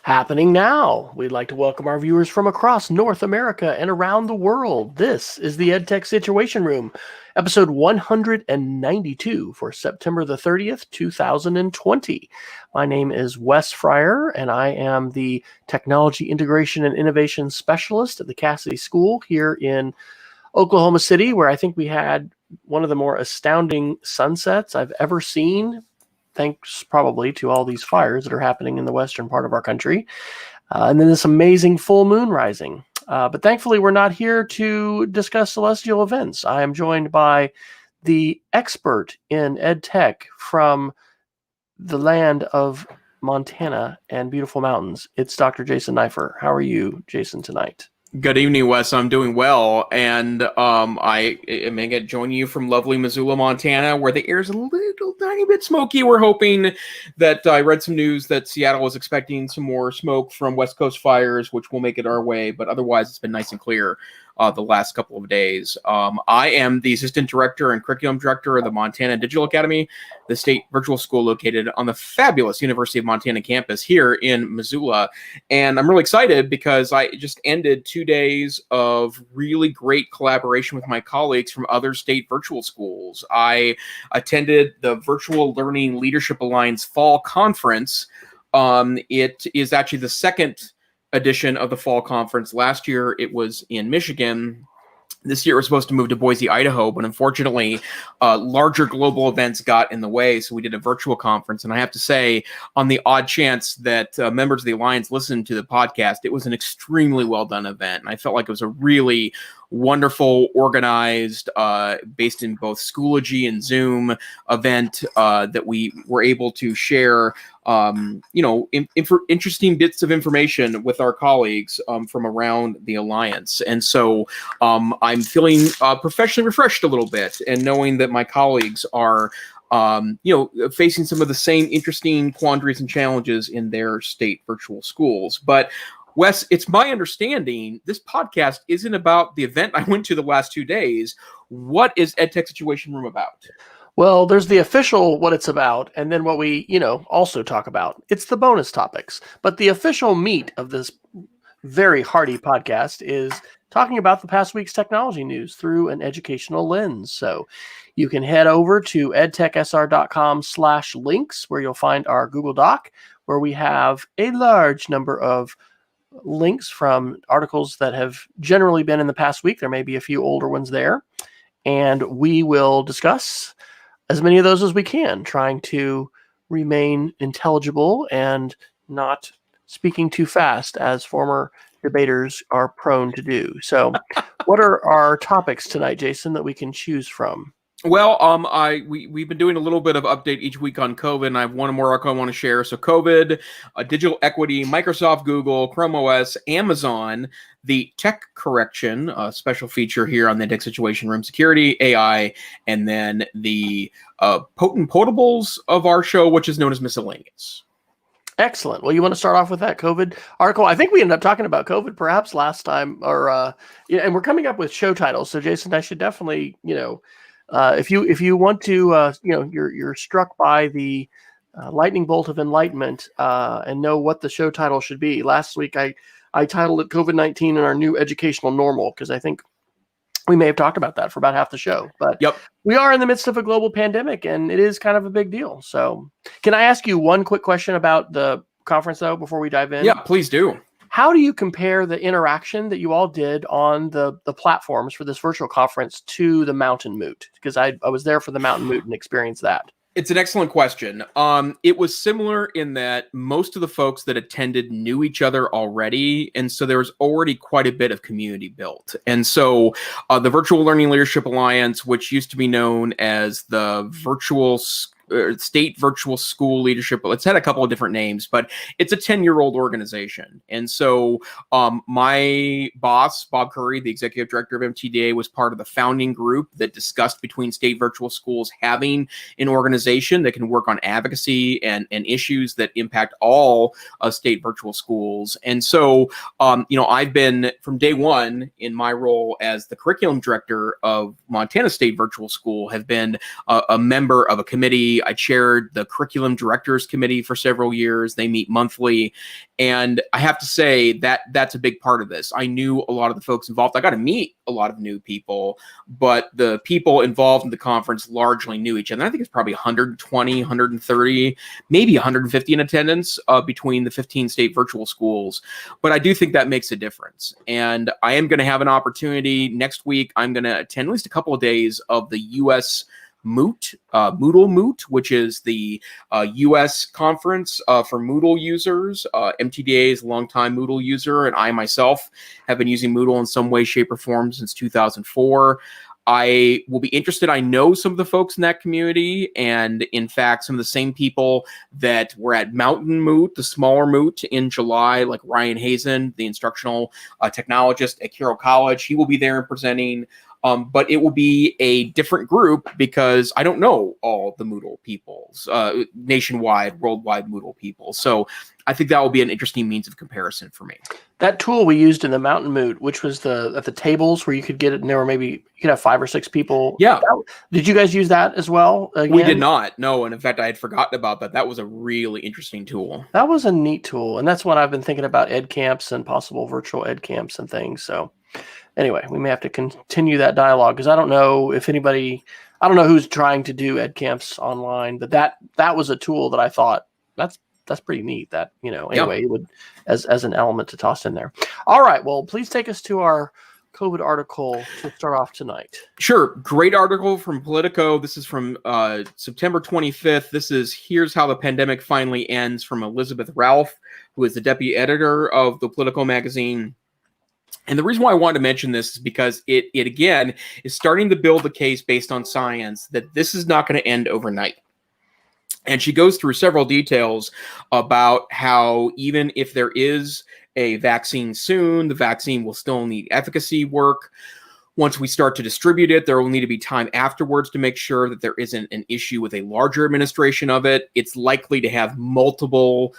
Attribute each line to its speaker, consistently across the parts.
Speaker 1: Happening now. We'd like to welcome our viewers from across North America and around the world. This is the EdTech Situation Room, episode 192 for September the 30th, 2020. My name is Wes Fryer, and I am the Technology Integration and Innovation Specialist at the Cassidy School here in Oklahoma City, where I think we had one of the more astounding sunsets I've ever seen, thanks probably to all these fires that are happening in the western part of our country. And then this amazing full moon rising. But thankfully, we're not here to discuss celestial events. I am joined by the expert in EdTech from the land of Montana and beautiful mountains. It's Dr. Jason Neiffer. How are you, Jason, tonight?
Speaker 2: Good evening, Wes. I'm doing well, and I am going to join you from lovely Missoula, Montana, where the air is a little tiny bit smoky. We're hoping that I read some news that Seattle was expecting some more smoke from West Coast fires, which will make it our way, but otherwise it's been nice and clear the last couple of days. I am the Assistant Director and Curriculum Director of the Montana Digital Academy, the state virtual school located on the fabulous University of Montana campus here in Missoula. And I'm really excited because I just ended 2 days of really great collaboration with my colleagues from other state virtual schools. I attended the Virtual Learning Leadership Alliance Fall Conference. It is actually the second edition of the fall conference. Last year it was in Michigan. This year we're supposed to move to Boise, Idaho, but unfortunately larger global events got in the way, so we did a virtual conference. And I have to say, on the odd chance that members of the Alliance listened to the podcast, it was an extremely well done event. And I felt like it was a really wonderful, organized, based in both Schoology and Zoom event that we were able to share interesting bits of information with our colleagues from around the Alliance. And so I'm feeling professionally refreshed a little bit, and knowing that my colleagues are facing some of the same interesting quandaries and challenges in their state virtual schools. But Wes, it's my understanding this podcast isn't about the event I went to the last 2 days. What is EdTech Situation Room about?
Speaker 1: Well, there's the official what it's about, and then what we, also talk about. It's the bonus topics. But the official meat of this very hearty podcast is talking about the past week's technology news through an educational lens. So you can head over to edtechsr.com/links, where you'll find our Google Doc, where we have a large number of links from articles that have generally been in the past week. There may be a few older ones there. And we will discuss as many of those as we can, trying to remain intelligible and not speaking too fast, as former debaters are prone to do. So what are our topics tonight, Jason, that we can choose from?
Speaker 2: Well, we've been doing a little bit of update each week on COVID, and I have one more article I want to share. So COVID, digital equity, Microsoft, Google, Chrome OS, Amazon, the tech correction, special feature here on the EdTech Situation Room, security, AI, and then the potent potables of our show, which is known as miscellaneous.
Speaker 1: Excellent. Well, you want to start off with that COVID article? I think we ended up talking about COVID perhaps last time, and we're coming up with show titles. So, Jason, I should definitely, if you want to, you're struck by the lightning bolt of enlightenment and know what the show title should be. Last week, I titled it COVID-19 and Our New Educational Normal, because I think we may have talked about that for about half the show. But We are in the midst of a global pandemic, and it is kind of a big deal. So can I ask you one quick question about the conference, though, before we dive in?
Speaker 2: Yeah, please do.
Speaker 1: How do you compare the interaction that you all did on the platforms for this virtual conference to the Mountain Moot? Because I was there for the Mountain Moot and experienced that.
Speaker 2: It's an excellent question. It was similar in that most of the folks that attended knew each other already, and so there was already quite a bit of community built. And so the Virtual Learning Leadership Alliance, which used to be known as the State Virtual School Leadership, it's had a couple of different names, but it's a 10-year-old organization. And so my boss, Bob Curry, the executive director of MTDA, was part of the founding group that discussed between state virtual schools having an organization that can work on advocacy and issues that impact all state virtual schools. And so, I've been from day one in my role as the curriculum director of Montana State Virtual School, have been a member of a committee. I chaired the Curriculum Directors Committee for several years. They meet monthly. And I have to say that that's a big part of this. I knew a lot of the folks involved. I got to meet a lot of new people, but the people involved in the conference largely knew each other. And I think it's probably 120, 130, maybe 150 in attendance between the 15 state virtual schools. But I do think that makes a difference. And I am going to have an opportunity next week. I'm going to attend at least a couple of days of the U.S. Moodle Moot, which is the U.S. conference for Moodle users. MTDA is a longtime Moodle user, and I myself have been using Moodle in some way, shape, or form since 2004. I will be interested. I know some of the folks in that community, and in fact, some of the same people that were at Mountain Moot, the smaller Moot in July, like Ryan Hazen, the instructional technologist at Carroll College. He will be there and presenting. But it will be a different group because I don't know all the Moodle peoples, nationwide, worldwide Moodle people. So I think that will be an interesting means of comparison for me.
Speaker 1: That tool we used in the Mountain Moot, which was at the tables where you could get it, and there were maybe you could have 5 or 6 people.
Speaker 2: Yeah.
Speaker 1: Did you guys use that as well? Again?
Speaker 2: We did not. No, and in fact, I had forgotten about that. That was a really interesting tool.
Speaker 1: That was a neat tool, and that's what I've been thinking about ed camps and possible virtual ed camps and things. So. Anyway, we may have to continue that dialogue because I don't know who's trying to do ed camps online, but that was a tool that I thought that's pretty neat. That anyway, it would as an element to toss in there. All right, well, please take us to our COVID article to start off tonight.
Speaker 2: Sure, great article from Politico. This is from September 25th. This is "Here's How the Pandemic Finally Ends" from Elizabeth Ralph, who is the deputy editor of the Politico magazine. And the reason why I wanted to mention this is because it again is starting to build the case based on science that this is not going to end overnight. And she goes through several details about how even if there is a vaccine soon, the vaccine will still need efficacy work. Once we start to distribute it, there will need to be time afterwards to make sure that there isn't an issue with a larger administration of it. It's likely to have multiple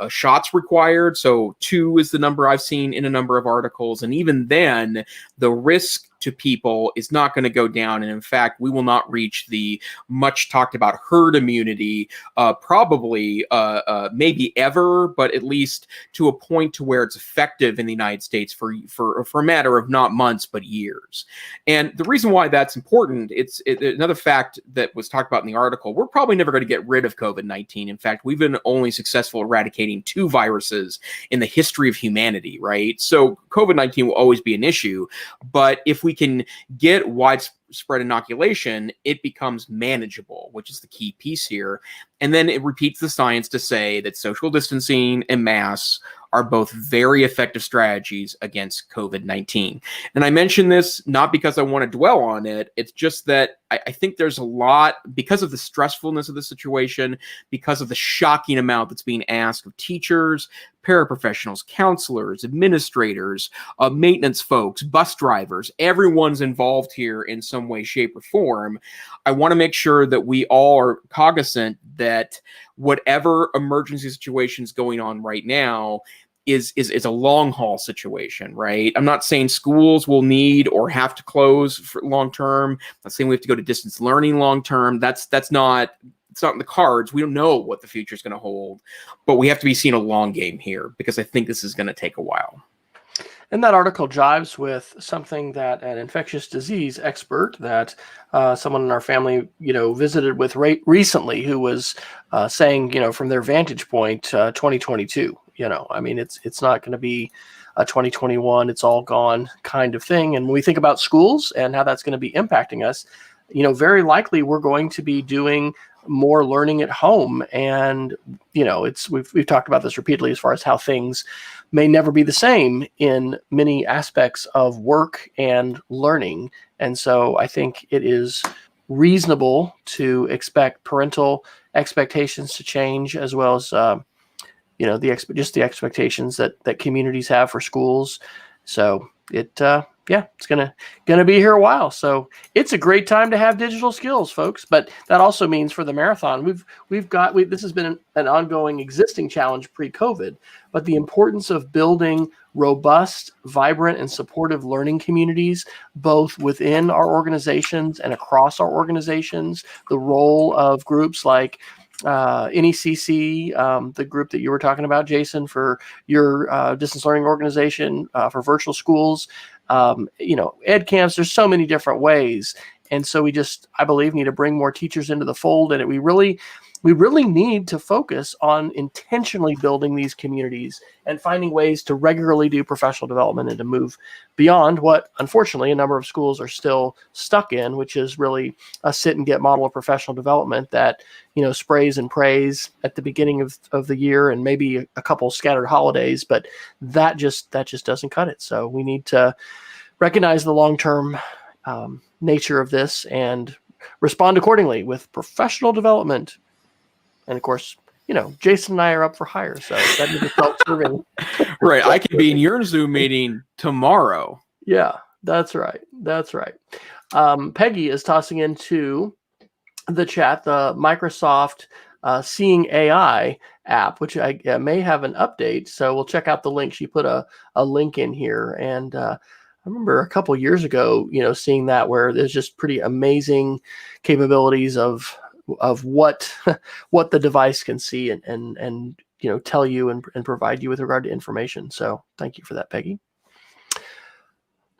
Speaker 2: shots required. So 2 is the number I've seen in a number of articles. And even then, the risk to people is not going to go down. And in fact, we will not reach the much talked about herd immunity, probably maybe ever, but at least to a point to where it's effective in the United States for a matter of not months, but years. And the reason why that's important, it's another fact that was talked about in the article. We're probably never going to get rid of COVID-19. In fact, we've been only successful eradicating 2 viruses in the history of humanity, right? So COVID-19 will always be an issue, but if we can get widespread inoculation, it becomes manageable, which is the key piece here. And then it repeats the science to say that social distancing and masks are both very effective strategies against COVID-19. And I mention this not because I want to dwell on it. It's just that I think there's a lot, because of the stressfulness of the situation, because of the shocking amount that's being asked of teachers, paraprofessionals, counselors, administrators, maintenance folks, bus drivers, everyone's involved here in some way, shape, or form. I want to make sure that we all are cognizant that whatever emergency situation is going on right now is a long haul situation, right? I'm not saying schools will need or have to close for long term. I'm not saying we have to go to distance learning long term. It's not in the cards. We don't know what the future is going to hold, but we have to be seeing a long game here because I think this is going to take a while.
Speaker 1: And that article jives with something that an infectious disease expert that someone in our family, visited with recently, who was saying, from their vantage point, 2022. It's not going to be a 2021. It's all gone kind of thing. And when we think about schools and how that's going to be impacting us, very likely we're going to be doing more learning at home. And, we've talked about this repeatedly as far as how things may never be the same in many aspects of work and learning. And so I think it is reasonable to expect parental expectations to change, as well as, the expectations that communities have for schools. So it's gonna be here a while. So it's a great time to have digital skills, folks. But that also means for the marathon, this has been an ongoing existing challenge pre-COVID. But the importance of building robust, vibrant, and supportive learning communities, both within our organizations and across our organizations, the role of groups like NECC, the group that you were talking about, Jason, for your distance learning organization, for virtual schools, ed camps. There's so many different ways. And so I believe, need to bring more teachers into the fold. And we really need to focus on intentionally building these communities and finding ways to regularly do professional development and to move beyond what, unfortunately, a number of schools are still stuck in, which is really a sit and get model of professional development that, sprays and prays at the beginning of the year and maybe a couple scattered holidays, but that just doesn't cut it. So we need to recognize the long-term nature of this and respond accordingly with professional development. And of course, Jason and I are up for hire, so that means self-serving.
Speaker 2: Right. I could be in your Zoom meeting tomorrow.
Speaker 1: Yeah, that's right. Peggy is tossing into the chat the Microsoft Seeing AI app, which I may have an update. So we'll check out the link. She put a link in here. And I remember a couple years ago, seeing that, where there's just pretty amazing capabilities of what the device can see and tell you and provide you with regard to information. So thank you for that, Peggy.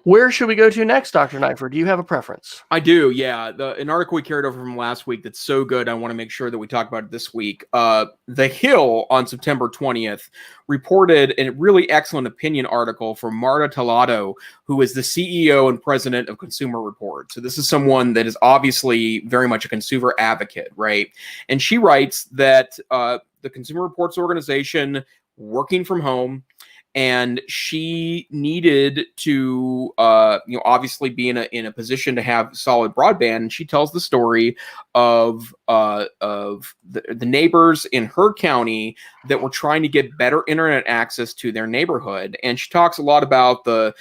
Speaker 1: Where should we go to next, Dr. Neiffer? Do you have a preference?
Speaker 2: I do, yeah. An article we carried over from last week that's so good, I want to make sure that we talk about it this week. The Hill on September 20th reported a really excellent opinion article from Marta Talado, who is the CEO and president of Consumer Reports. So this is someone that is obviously very much a consumer advocate, right? And she writes that the Consumer Reports organization, working from home, and she needed to, obviously be in a position to have solid broadband. And she tells the story of the neighbors in her county that were trying to get better internet access to their neighborhood. And she talks a lot about the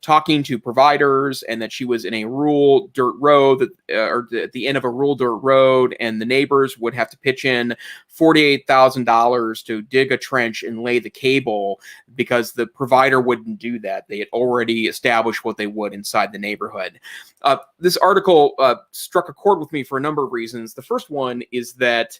Speaker 2: talking to providers, and that she was in a rural dirt road or at the end of a rural dirt road, and the neighbors would have to pitch in $48,000 to dig a trench and lay the cable because the provider wouldn't do that. They had already established what they would inside the neighborhood. This article struck a chord with me for a number of reasons. The first one is that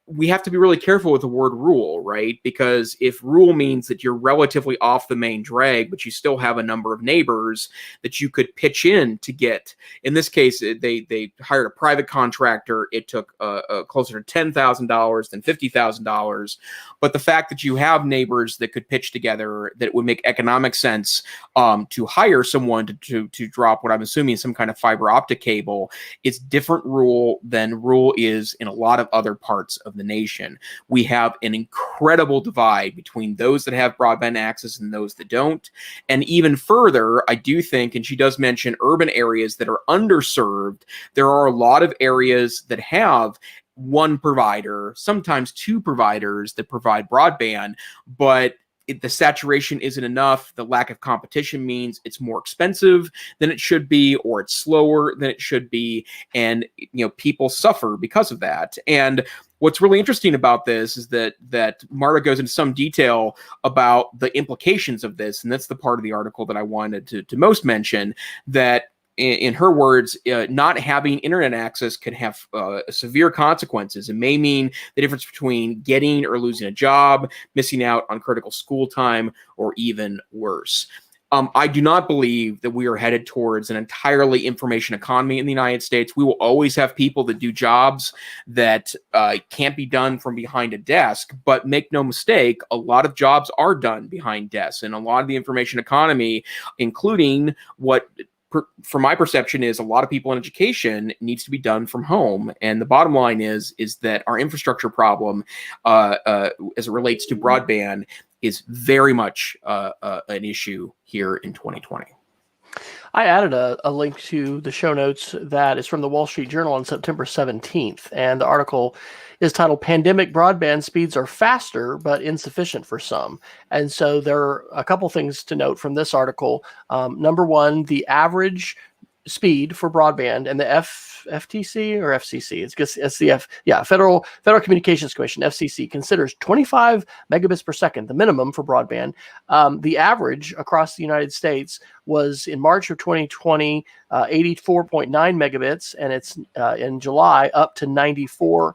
Speaker 2: we have to be really careful with the word rural, right? Because if rural means that you're relatively off the main drag, but you still have a number of neighbors that you could pitch in to get. In this case, they hired a private contractor. It took closer to $10,000 than $50,000. But the fact that you have neighbors that could pitch together, that it would make economic sense to hire someone to drop what I'm assuming is some kind of fiber optic cable, it's different rural than rural is in a lot of other parts of the nation. We have an incredible divide between those that have broadband access and those that don't. And even further, I do think, and she does mention urban areas that are underserved, there are a lot of areas that have one provider, sometimes two providers that provide broadband, but the saturation isn't enough. The lack of competition means it's more expensive than it should be, or it's slower than it should be. And, people suffer because of that. And what's really interesting about this is that Marta goes into some detail about the implications of this. And that's the part of the article that I wanted to most mention, that in her words, not having internet access can have severe consequences. It may mean the difference between getting or losing a job, missing out on critical school time, or even worse. I do not believe that we are headed towards an entirely information economy in the United States. We will always have people that do jobs that can't be done from behind a desk, but make no mistake, a lot of jobs are done behind desks, and a lot of the information economy, including what from my perception is a lot of people in education, needs to be done from home. And the bottom line is that our infrastructure problem as it relates to broadband is very much an issue here in 2020.
Speaker 1: I added a link to the show notes that is from the Wall Street Journal on September 17th. And the article is titled Pandemic Broadband Speeds Are Faster But Insufficient for Some. And so there are a couple things to note from this article. Number one, the average speed for broadband, and the FTC or FCC, it's the Federal Communications Commission, FCC, considers 25 megabits per second the minimum for broadband. The average across the United States was in March of 2020 84.9 megabits, and it's in July up to 94.6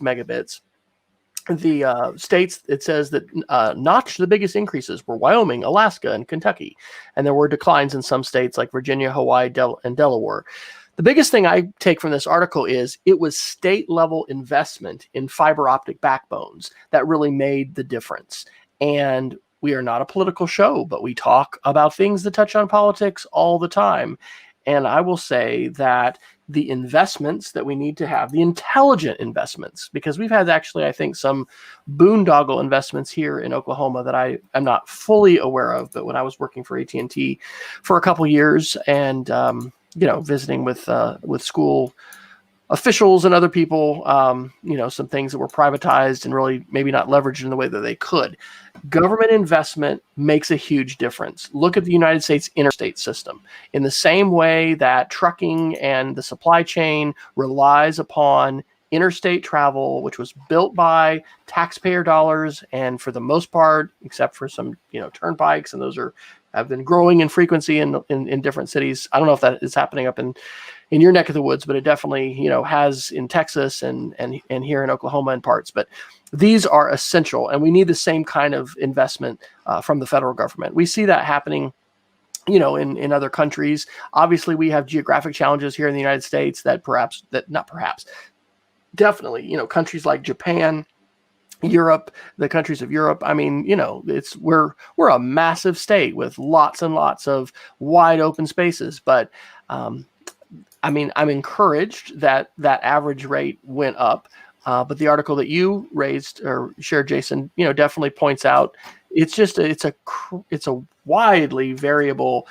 Speaker 1: megabits. The states, it says that notched the biggest increases were Wyoming, Alaska, and Kentucky. And there were declines in some states like Virginia, Hawaii, and Delaware. The biggest thing I take from this article is it was state-level investment in fiber optic backbones that really made the difference. And we are not a political show, but we talk about things that touch on politics all the time. And I will say that the investments that we need to have, the intelligent investments, because we've had actually, I think, some boondoggle investments here in Oklahoma that I am not fully aware of. But when I was working for AT&T for a couple years and, visiting with school officials and other people, some things that were privatized and really maybe not leveraged in the way that they could. Government investment makes a huge difference. Look at the United States interstate system. In the same way that trucking and the supply chain relies upon interstate travel, which was built by taxpayer dollars, and for the most part, except for some, turnpikes, and those have been growing in frequency in different cities. I don't know if that is happening up in your neck of the woods, but it definitely, has in Texas and here in Oklahoma in parts. But these are essential, and we need the same kind of investment from the federal government. We see that happening, in other countries. Obviously, we have geographic challenges here in the United States definitely, countries like Japan, Europe, the countries of Europe. I mean, we're a massive state with lots and lots of wide open spaces, but I'm encouraged that average rate went up. But the article that you raised or shared, Jason, definitely points out it's a widely variable,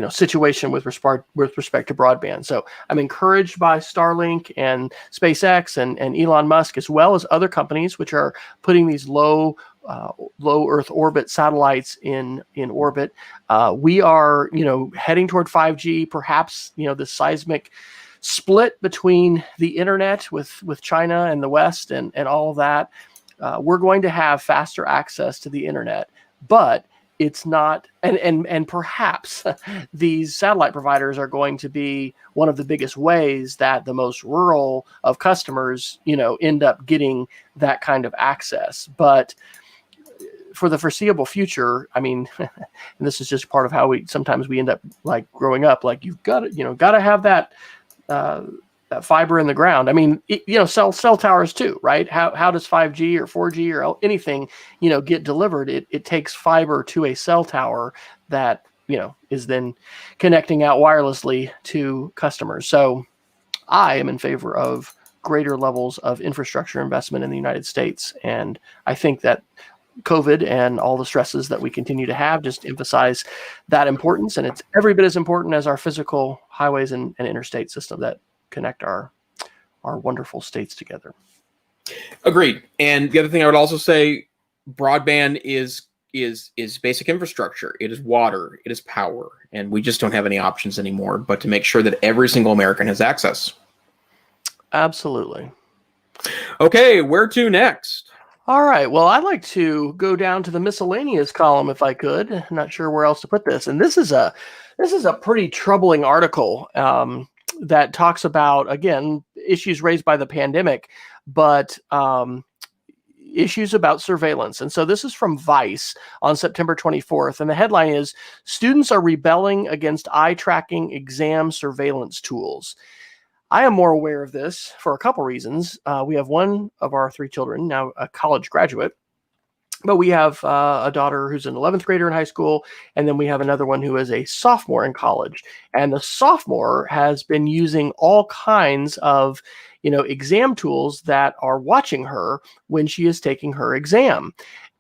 Speaker 1: situation with respect to broadband. So I'm encouraged by Starlink and SpaceX and Elon Musk, as well as other companies which are putting these low Earth orbit satellites in orbit. We are, heading toward 5G, perhaps, the seismic split between the internet with China and the West and all of that. We're going to have faster access to the internet, but it's not, and perhaps these satellite providers are going to be one of the biggest ways that the most rural of customers, end up getting that kind of access. But for the foreseeable future, and this is just part of how we end up like growing up, like you've got to have that fiber in the ground. Cell towers too, right? How does 5G or 4G or anything, get delivered? It takes fiber to a cell tower that, is then connecting out wirelessly to customers. So I am in favor of greater levels of infrastructure investment in the United States. And I think that COVID and all the stresses that we continue to have just emphasize that importance. And it's every bit as important as our physical highways and interstate system that connect our wonderful states together.
Speaker 2: Agreed. And the other thing I would also say, broadband is basic infrastructure. It is water, it is power, and we just don't have any options anymore but to make sure that every single American has access.
Speaker 1: Absolutely.
Speaker 2: Okay, where to next?
Speaker 1: All right. Well, I'd like to go down to the miscellaneous column if I could. I'm not sure where else to put this. And this is a pretty troubling article that talks about, again, issues raised by the pandemic, but issues about surveillance. And so this is from Vice on September 24th. And the headline is, "Students are rebelling against eye-tracking exam surveillance tools." I am more aware of this for a couple reasons. We have one of our three children, now a college graduate, but we have a daughter who's an 11th grader in high school, and then we have another one who is a sophomore in college. And the sophomore has been using all kinds of, exam tools that are watching her when she is taking her exam.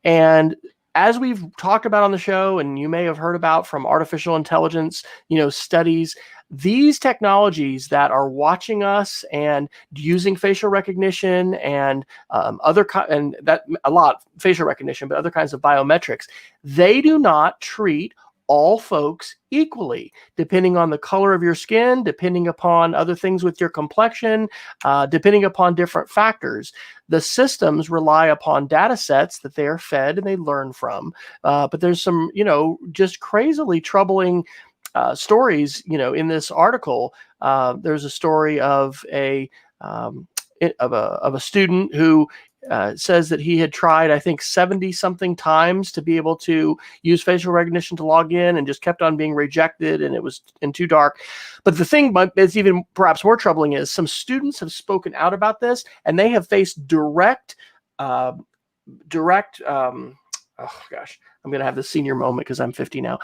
Speaker 1: And as we've talked about on the show, and you may have heard about from artificial intelligence, studies, these technologies that are watching us and using facial recognition and and that a lot facial recognition, but other kinds of biometrics, they do not treat all folks equally, depending on the color of your skin, depending upon other things with your complexion, depending upon different factors. The systems rely upon data sets that they are fed and they learn from. But there's some, just crazily troubling stories, in this article. There's a story of a student who says that he had tried, I think, 70 something times to be able to use facial recognition to log in and just kept on being rejected, and it was too dark. But the thing that's even perhaps more troubling is some students have spoken out about this, and they have faced direct oh gosh, I'm going to have the senior moment because I'm 50 now.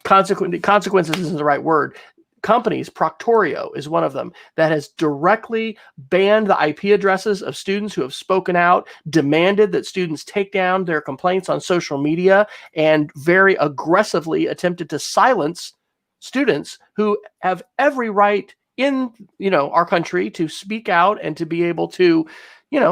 Speaker 1: Consequences isn't the right word. Companies, Proctorio is one of them, that has directly banned the IP addresses of students who have spoken out, demanded that students take down their complaints on social media, and very aggressively attempted to silence students who have every right in our country to speak out and to be able to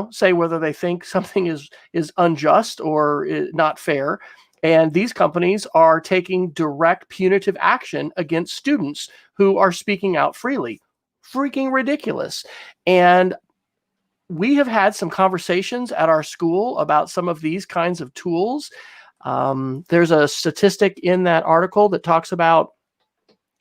Speaker 1: say whether they think something is unjust or not fair. And these companies are taking direct punitive action against students who are speaking out freely. Freaking ridiculous. And we have had some conversations at our school about some of these kinds of tools. There's a statistic in that article that talks about,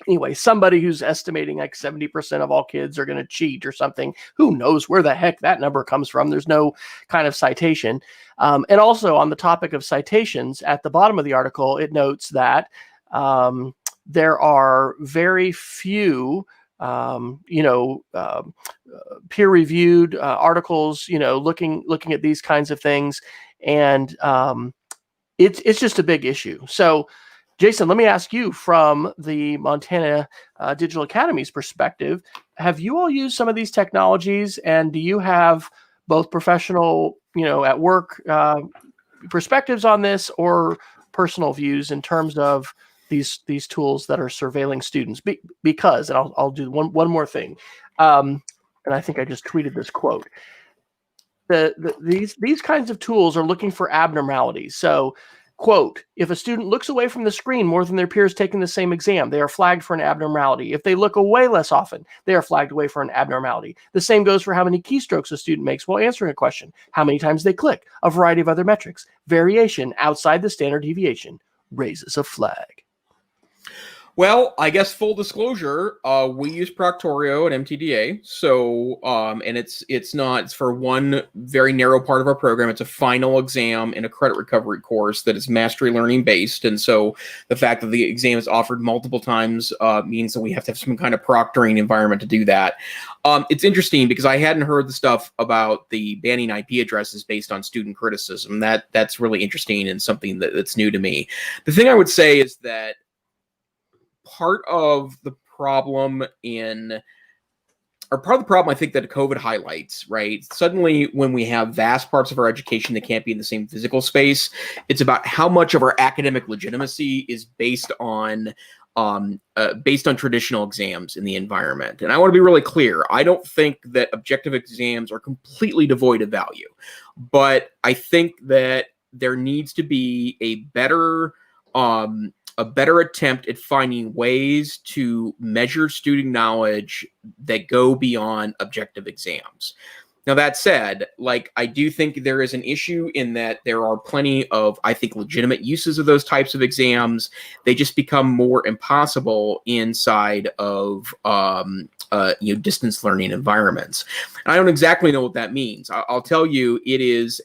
Speaker 1: anyway, somebody who's estimating like 70% of all kids are going to cheat or something. Who knows where the heck that number comes from? There's no kind of citation. And also on the topic of citations, at the bottom of the article, it notes that there are very few peer-reviewed articles, looking at these kinds of things. And it's just a big issue. So Jason, let me ask you, from the Montana Digital Academy's perspective, have you all used some of these technologies, and do you have both professional, at work perspectives on this, or personal views in terms of these tools that are surveilling students? Because, and I'll do one more thing, and I think I just tweeted this quote. These kinds of tools are looking for abnormalities. So, quote, if a student looks away from the screen more than their peers taking the same exam, they are flagged for an abnormality. If they look away less often, they are flagged away for an abnormality. The same goes for how many keystrokes a student makes while answering a question, how many times they click, a variety of other metrics. Variation outside the standard deviation raises a flag.
Speaker 2: Well, I guess full disclosure, we use Proctorio at MTDA. So, and it's for one very narrow part of our program. It's a final exam in a credit recovery course that is mastery learning based. And so the fact that the exam is offered multiple times means that we have to have some kind of proctoring environment to do that. It's interesting because I hadn't heard the stuff about the banning IP addresses based on student criticism. That's really interesting and something that's new to me. The thing I would say is that part of the problem I think that COVID highlights, right? Suddenly, when we have vast parts of our education that can't be in the same physical space, it's about how much of our academic legitimacy is based on traditional exams in the environment. And I want to be really clear. I don't think that objective exams are completely devoid of value, but I think that there needs to be a better attempt at finding ways to measure student knowledge that go beyond objective exams. Now, that said, I do think there is an issue in that there are plenty of, I think, legitimate uses of those types of exams. They just become more impossible inside of, distance learning environments. And I don't exactly know what that means. I'll tell you, it is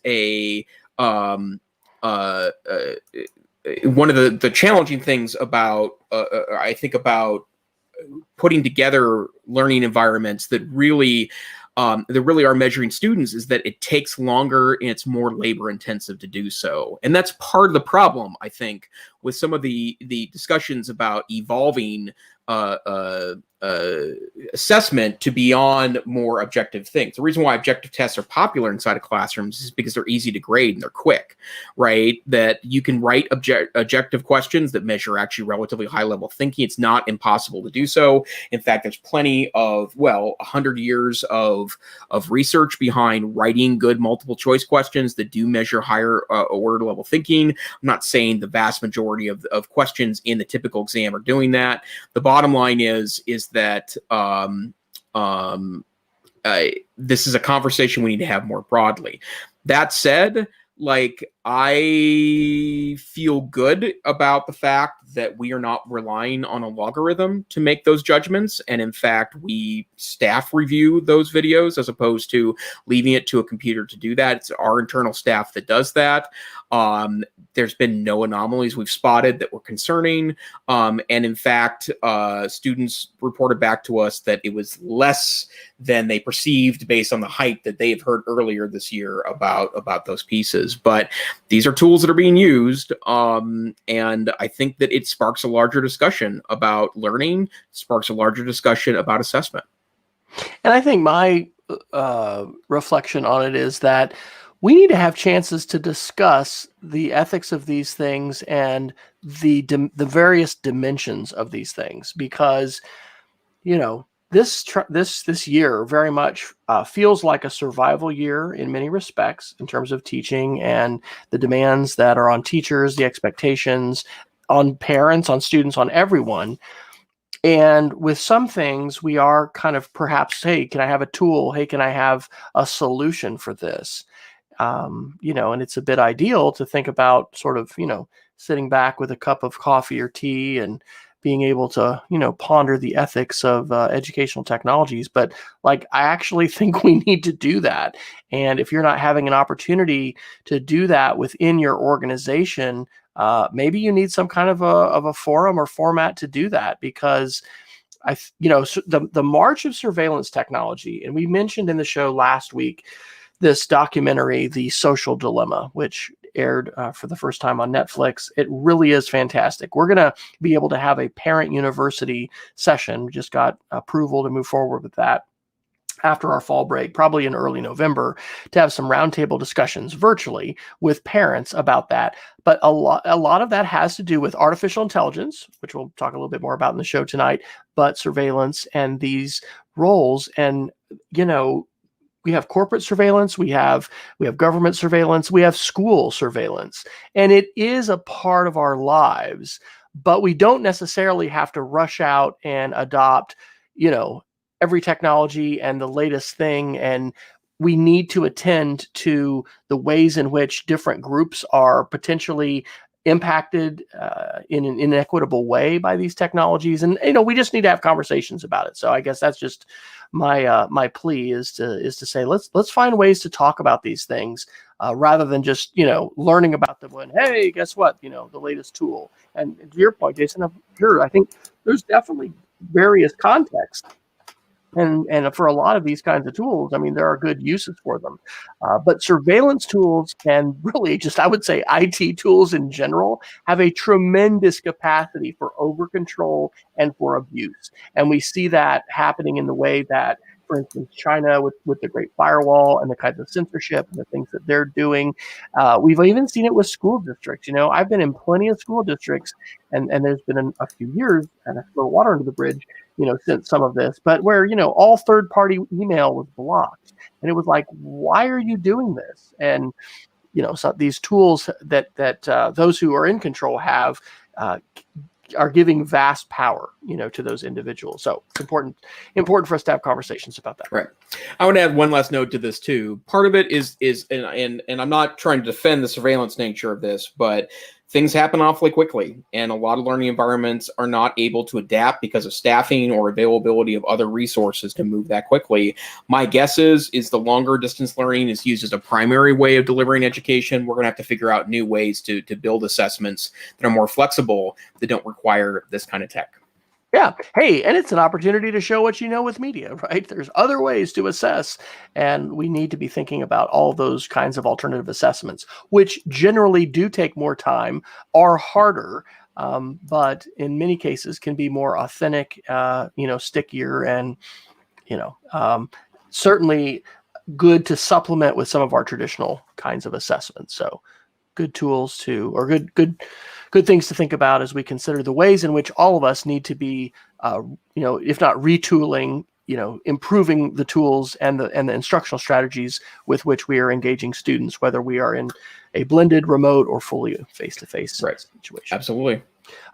Speaker 2: one of the challenging things about, I think, about putting together learning environments that really are measuring students is that it takes longer and it's more labor intensive to do so. And that's part of the problem, I think, with some of the discussions about evolving assessment to beyond more objective things. The reason why objective tests are popular inside of classrooms is because they're easy to grade and they're quick, right? That you can write objective questions that measure actually relatively high level thinking. It's not impossible to do so. In fact, there's plenty of, 100 years of research behind writing good multiple choice questions that do measure higher order level thinking. I'm not saying the vast majority of questions in the typical exam are doing that. The bottom line is that this is a conversation we need to have more broadly. That said, I feel good about the fact that we are not relying on a logarithm to make those judgments. And in fact, we staff review those videos as opposed to leaving it to a computer to do that. It's our internal staff that does that. There's been no anomalies we've spotted that were concerning. And in fact, students reported back to us that it was less than they perceived based on the hype that they've heard earlier this year about those pieces. But these are tools that are being used. And I think that it sparks a larger discussion about learning, sparks a larger discussion about assessment.
Speaker 1: And I think my reflection on it is that we need to have chances to discuss the ethics of these things and the various dimensions of these things, because, this year very much feels like a survival year in many respects in terms of teaching and the demands that are on teachers, the expectations on parents, on students, on everyone. And with some things, we are kind of perhaps, hey, can I have a tool? Hey, can I have a solution for this? And it's a bit ideal to think about sort of, sitting back with a cup of coffee or tea and being able to, ponder the ethics of educational technologies. But I actually think we need to do that. And if you're not having an opportunity to do that within your organization, maybe you need some kind of a forum or format to do that, because the march of surveillance technology, and we mentioned in the show last week this documentary, The Social Dilemma, which aired for the first time on Netflix. It really is fantastic. We're going to be able to have a parent university session. We just got approval to move forward with that after our fall break, probably in early November, to have some roundtable discussions virtually with parents about that. But a lot of that has to do with artificial intelligence, which we'll talk a little bit more about in the show tonight, but surveillance and these roles. And, we have corporate surveillance, we have government surveillance, we have school surveillance, and it is a part of our lives, but we don't necessarily have to rush out and adopt, every technology and the latest thing. And we need to attend to the ways in which different groups are potentially impacted in an inequitable way by these technologies. And, we just need to have conversations about it. So I guess that's just my plea is to say, let's find ways to talk about these things rather than just, learning about them when, hey, guess what, the latest tool. And to your point, Jason, I think there's definitely various contexts. And for a lot of these kinds of tools, there are good uses for them. But surveillance tools and really just, I would say, IT tools in general have a tremendous capacity for over-control and for abuse. And we see that happening in the way that, for instance, China with the Great Firewall and the kinds of censorship and the things that they're doing. We've even seen it with school districts. I've been in plenty of school districts, and there's been a few years, and I throw water under the bridge, since some of this, but where, all third-party email was blocked. And it was like, why are you doing this? And, so these tools that those who are in control have are giving vast power, to those individuals. So it's important for us to have conversations about that.
Speaker 2: Right. I want to add one last note to this too. Part of it is and I'm not trying to defend the surveillance nature of this, but things happen awfully quickly, and a lot of learning environments are not able to adapt because of staffing or availability of other resources to move that quickly. My guess is the longer distance learning is used as a primary way of delivering education, we're going to have to figure out new ways to build assessments that are more flexible, that don't require this kind of tech.
Speaker 1: Yeah. Hey, and it's an opportunity to show what you know with media, right? There's other ways to assess, and we need to be thinking about all those kinds of alternative assessments, which generally do take more time, are harder, but in many cases can be more authentic, stickier, and certainly good to supplement with some of our traditional kinds of assessments. So good tools or good things to think about as we consider the ways in which all of us need to be, if not retooling, improving the tools and the instructional strategies with which we are engaging students, whether we are in a blended, remote, or fully face-to-face situation.
Speaker 2: Absolutely.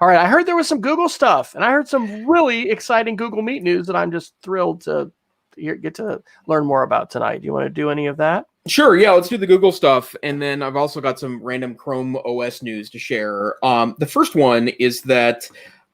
Speaker 1: All right. I heard there was some Google stuff, and I heard some really exciting Google Meet news that I'm just thrilled to get to learn more about tonight. Do you want to do any of that?
Speaker 2: Sure. Yeah, let's do the Google stuff. And then I've also got some random Chrome OS news to share. The first one is that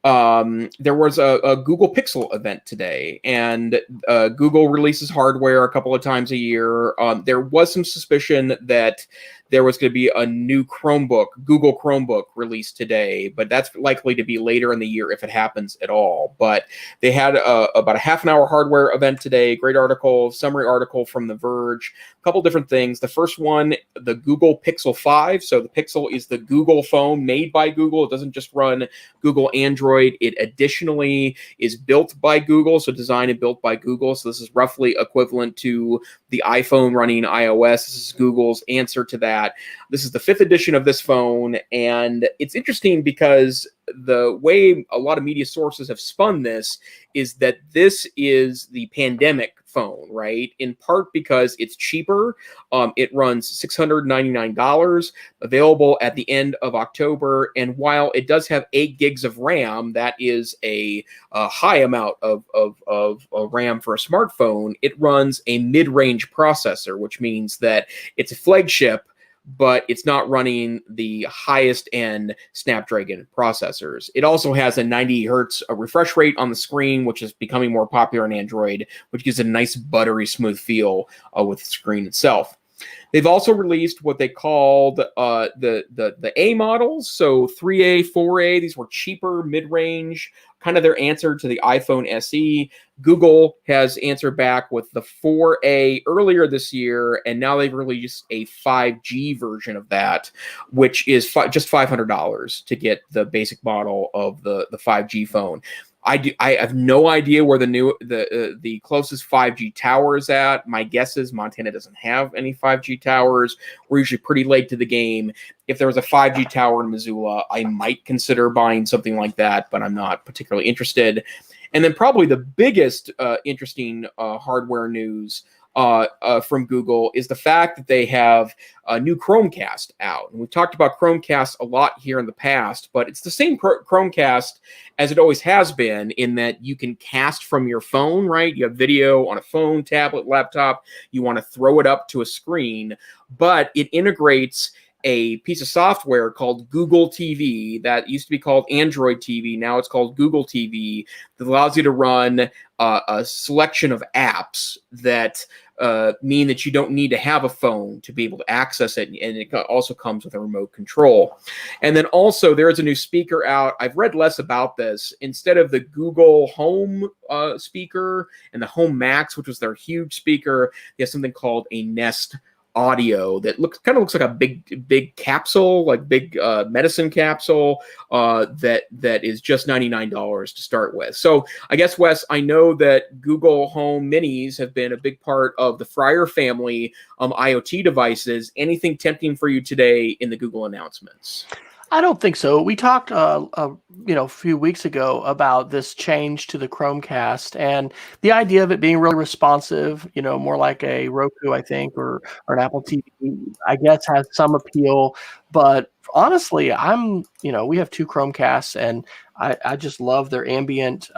Speaker 2: there was a Google Pixel event today, and Google releases hardware a couple of times a year. There was some suspicion that there was going to be a new Google Chromebook released today, but that's likely to be later in the year if it happens at all. But they had about a half an hour hardware event today. Great article, summary article from The Verge, a couple different things. The first one, the Google Pixel 5. So the Pixel is the Google phone made by Google. It doesn't just run Google Android. It additionally is built by Google, so designed and built by Google. So this is roughly equivalent to the iPhone running iOS. This is Google's answer to that. This is the 5th edition of this phone, and it's interesting because the way a lot of media sources have spun this is that this is the pandemic phone, right? In part because it's cheaper. It runs $699, available at the end of October. And while it does have 8 gigs of RAM, that is a high amount of RAM for a smartphone. It runs a mid-range processor, which means that it's a flagship, but it's not running the highest end Snapdragon processors. It also has a 90 hertz refresh rate on the screen, which is becoming more popular in Android, which gives a nice buttery smooth feel with the screen itself. They've also released what they called the A models, so 3A, 4A. These were cheaper, mid-range, kind of their answer to the iPhone SE. Google has answered back with the 4A earlier this year, and now they've released a 5G version of that, which is just $500 to get the basic model of the 5G phone. I have no idea where the closest 5G tower is at. My guess is Montana doesn't have any 5G towers. We're usually pretty late to the game. If there was a 5G tower in Missoula, I might consider buying something like that, but I'm not particularly interested. And then probably the biggest interesting hardware news from Google is the fact that they have a new Chromecast out. And we've talked about Chromecast a lot here in the past, but it's the same Chromecast as it always has been, in that you can cast from your phone, right? You have video on a phone, tablet, laptop. You want to throw it up to a screen, but it integrates a piece of software called Google TV that used to be called Android TV. Now it's called Google TV, that allows you to run a selection of apps that mean that you don't need to have a phone to be able to access it. And it also comes with a remote control. And then also there is a new speaker out. I've read less about this. Instead of the Google Home speaker and the Home Max, which was their huge speaker, they have something called a Nest Audio that kind of looks like a big capsule, like big medicine capsule that is just $99 to start with. So I guess, Wes, I know that Google Home Minis have been a big part of the Fryer family IoT devices. Anything tempting for you today in the Google announcements?
Speaker 1: I don't think so. We talked, a few weeks ago about this change to the Chromecast and the idea of it being really responsive, more like a Roku, I think, or an Apple TV, I guess, has some appeal. But honestly, we have 2 Chromecasts, and I just love their ambient,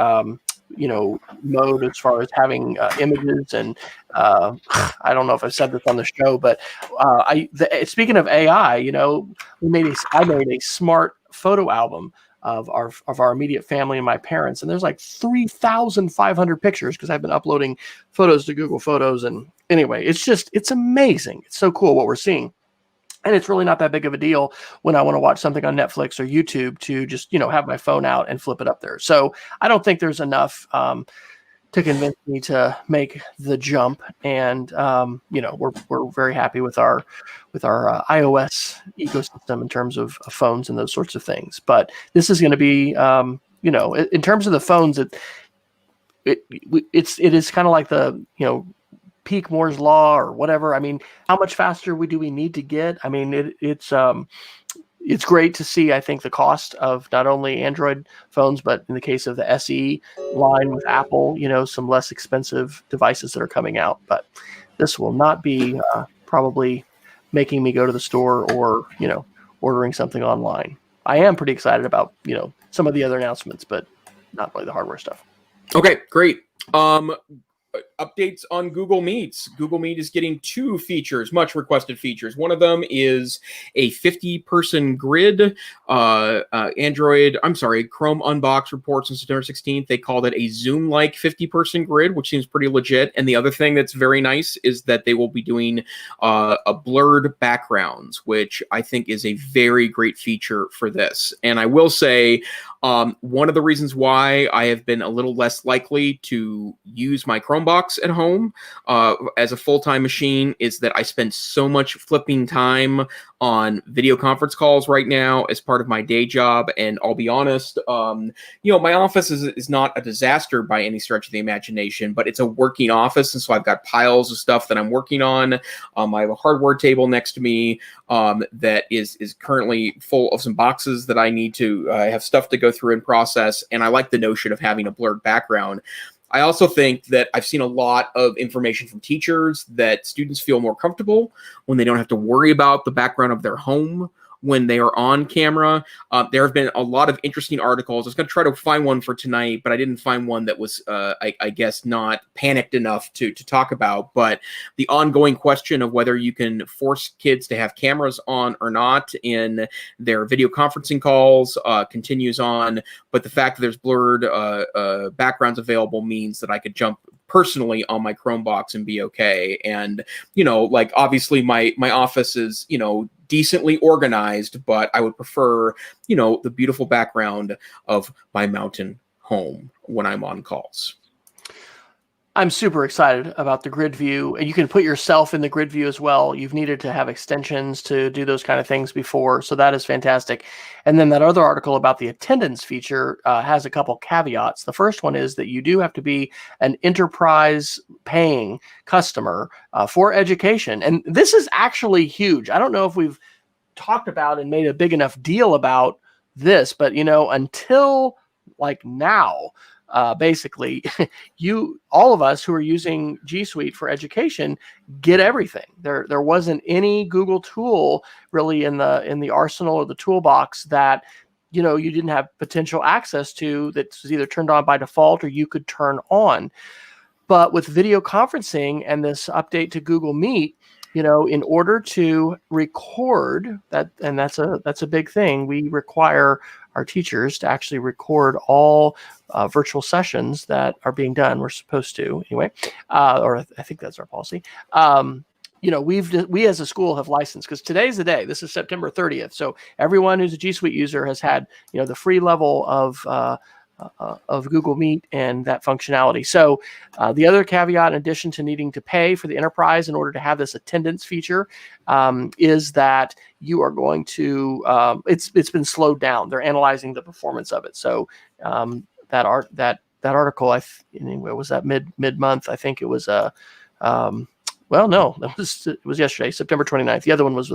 Speaker 1: mode as far as having images. And I don't know if I've said this on the show, but speaking of AI, I made a smart photo album of our immediate family and my parents, and there's like 3,500 pictures because I've been uploading photos to Google Photos. And anyway, it's amazing. It's so cool what we're seeing. And it's really not that big of a deal when I want to watch something on Netflix or YouTube to just, have my phone out and flip it up there. So I don't think there's enough to convince me to make the jump. And we're very happy with our iOS ecosystem in terms of phones and those sorts of things. But this is going to be in terms of the phones, it is kind of like the peak Moore's law or whatever. I mean, how much faster do we need to get? I mean, it's great to see, I think, the cost of not only Android phones, but in the case of the SE line with Apple, some less expensive devices that are coming out. But this will not be probably making me go to the store or, ordering something online. I am pretty excited about, some of the other announcements, but not really the hardware stuff.
Speaker 2: Okay, great. Updates on Google Meets. Google Meet is getting 2 features, much requested features. One of them is a 50-person grid. Chrome Unbox reports on September 16th. They called it a Zoom-like 50-person grid, which seems pretty legit. And the other thing that's very nice is that they will be doing a blurred backgrounds, which I think is a very great feature for this. And I will say, one of the reasons why I have been a little less likely to use my Chromebox at home as a full-time machine is that I spend so much flipping time on video conference calls right now as part of my day job. And I'll be honest, my office is not a disaster by any stretch of the imagination, but it's a working office. And so I've got piles of stuff that I'm working on. I have a hardware table next to me that is currently full of some boxes that I need to have stuff to go through and process. And I like the notion of having a blurred background. I also think that I've seen a lot of information from teachers that students feel more comfortable when they don't have to worry about the background of their home when they are on camera. There have been a lot of interesting articles. I was going to try to find one for tonight, but I didn't find one that was, I guess, not panicked enough to talk about. But the ongoing question of whether you can force kids to have cameras on or not in their video conferencing calls continues on. But the fact that there's blurred backgrounds available means that I could jump personally on my Chromebox and be okay. And, obviously my office is, decently organized, but I would prefer, the beautiful background of my mountain home when I'm on calls.
Speaker 1: I'm super excited about the grid view, and you can put yourself in the grid view as well. You've needed to have extensions to do those kind of things before, so that is fantastic. And then that other article about the attendance feature has a couple caveats. The first one is that you do have to be an enterprise paying customer for education, and this is actually huge. I don't know if we've talked about and made a big enough deal about this, but until now, basically, all of us who are using G Suite for education get everything. There wasn't any Google tool really in the arsenal or the toolbox that you didn't have potential access to, that was either turned on by default or you could turn on. But with video conferencing and this update to Google Meet, in order to record that, and that's a big thing, we require our teachers to actually record all virtual sessions that are being done. We're supposed to anyway, or I think that's our policy. We as a school have licensed, because today's the day. This is September 30th. So everyone who's a G Suite user has had the free level of Google Meet and that functionality. So the other caveat, in addition to needing to pay for the enterprise in order to have this attendance feature, is that you are going to, it's been slowed down. They're analyzing the performance of it. So that article, was that mid-month? I think it was well, no, it was yesterday, September 29th. The other one was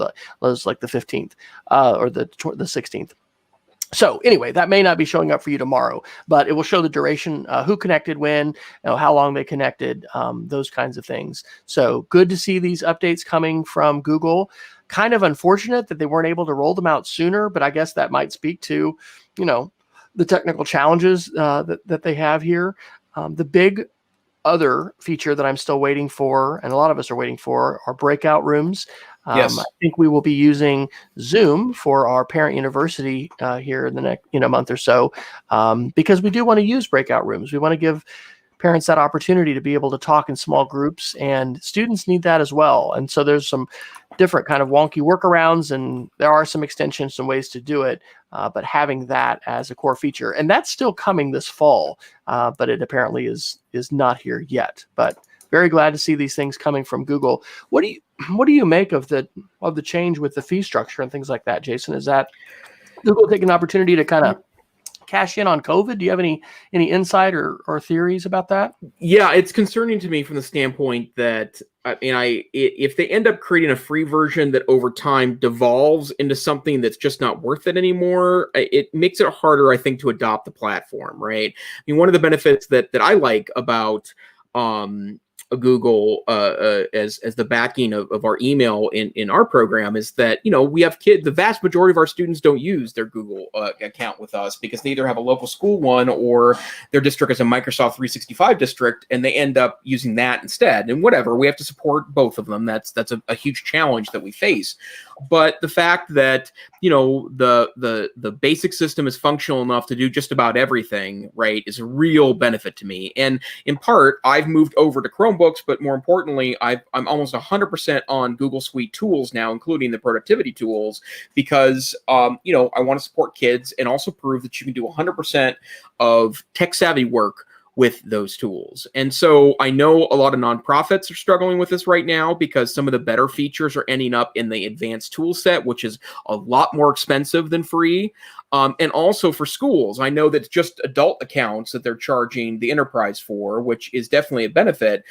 Speaker 1: like the 15th or the 16th. So anyway, that may not be showing up for you tomorrow, but it will show the duration, who connected when, how long they connected, those kinds of things. So good to see these updates coming from Google. Kind of unfortunate that they weren't able to roll them out sooner, but I guess that might speak to, the technical challenges that they have here. The big other feature that I'm still waiting for, and a lot of us are waiting for, are breakout rooms.
Speaker 2: Yes.
Speaker 1: I think we will be using Zoom for our parent university here in the next month or so, because we do want to use breakout rooms. We want to give parents that opportunity to be able to talk in small groups, and students need that as well. And so there's some different kind of wonky workarounds, and there are some extensions, some ways to do it, but having that as a core feature, and that's still coming this fall, but it apparently is not here yet. But very glad to see these things coming from Google. What do you make of the change with the fee structure and things like that, Jason? Is that Google taking an opportunity to kind of cash in on COVID? Do you have any insight or theories about that?
Speaker 2: Yeah, it's concerning to me from the standpoint that if they end up creating a free version that over time devolves into something that's just not worth it anymore, it makes it harder, I think, to adopt the platform, right? I mean, one of the benefits that I like about Google as the backing of our email in our program is that, we have kids. The vast majority of our students don't use their Google account with us because they either have a local school one or their district is a Microsoft 365 district, and they end up using that instead. And whatever, we have to support both of them. That's a huge challenge that we face. But the fact that the basic system is functional enough to do just about everything, right, is a real benefit to me. And in part, I've moved over to Chromebooks, but more importantly, I'm almost 100% on Google Suite tools now, including the productivity tools, because I want to support kids and also prove that you can do 100% of tech savvy work with those tools. And so I know a lot of nonprofits are struggling with this right now because some of the better features are ending up in the advanced tool set, which is a lot more expensive than free. And also for schools, I know that just adult accounts that they're charging the enterprise for, which is definitely a benefit.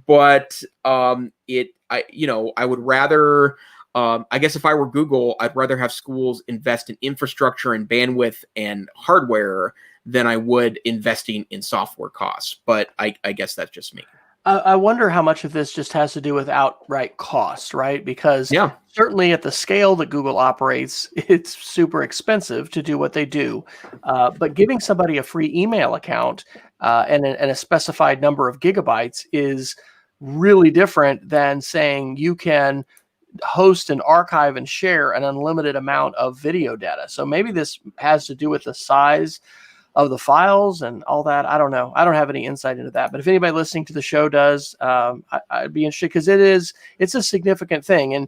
Speaker 2: But I would rather, I guess if I were Google, I'd rather have schools invest in infrastructure and bandwidth and hardware than I would investing in software costs. But I guess that's just me.
Speaker 1: I wonder how much of this just has to do with outright cost, right? Because certainly at the scale that Google operates, it's super expensive to do what they do. But giving somebody a free email account and a specified number of gigabytes is really different than saying you can host and archive and share an unlimited amount of video data. So maybe this has to do with the size of the files and all that. I don't know. I don't have any insight into that. But if anybody listening to the show does, I'd be interested because it's a significant thing. And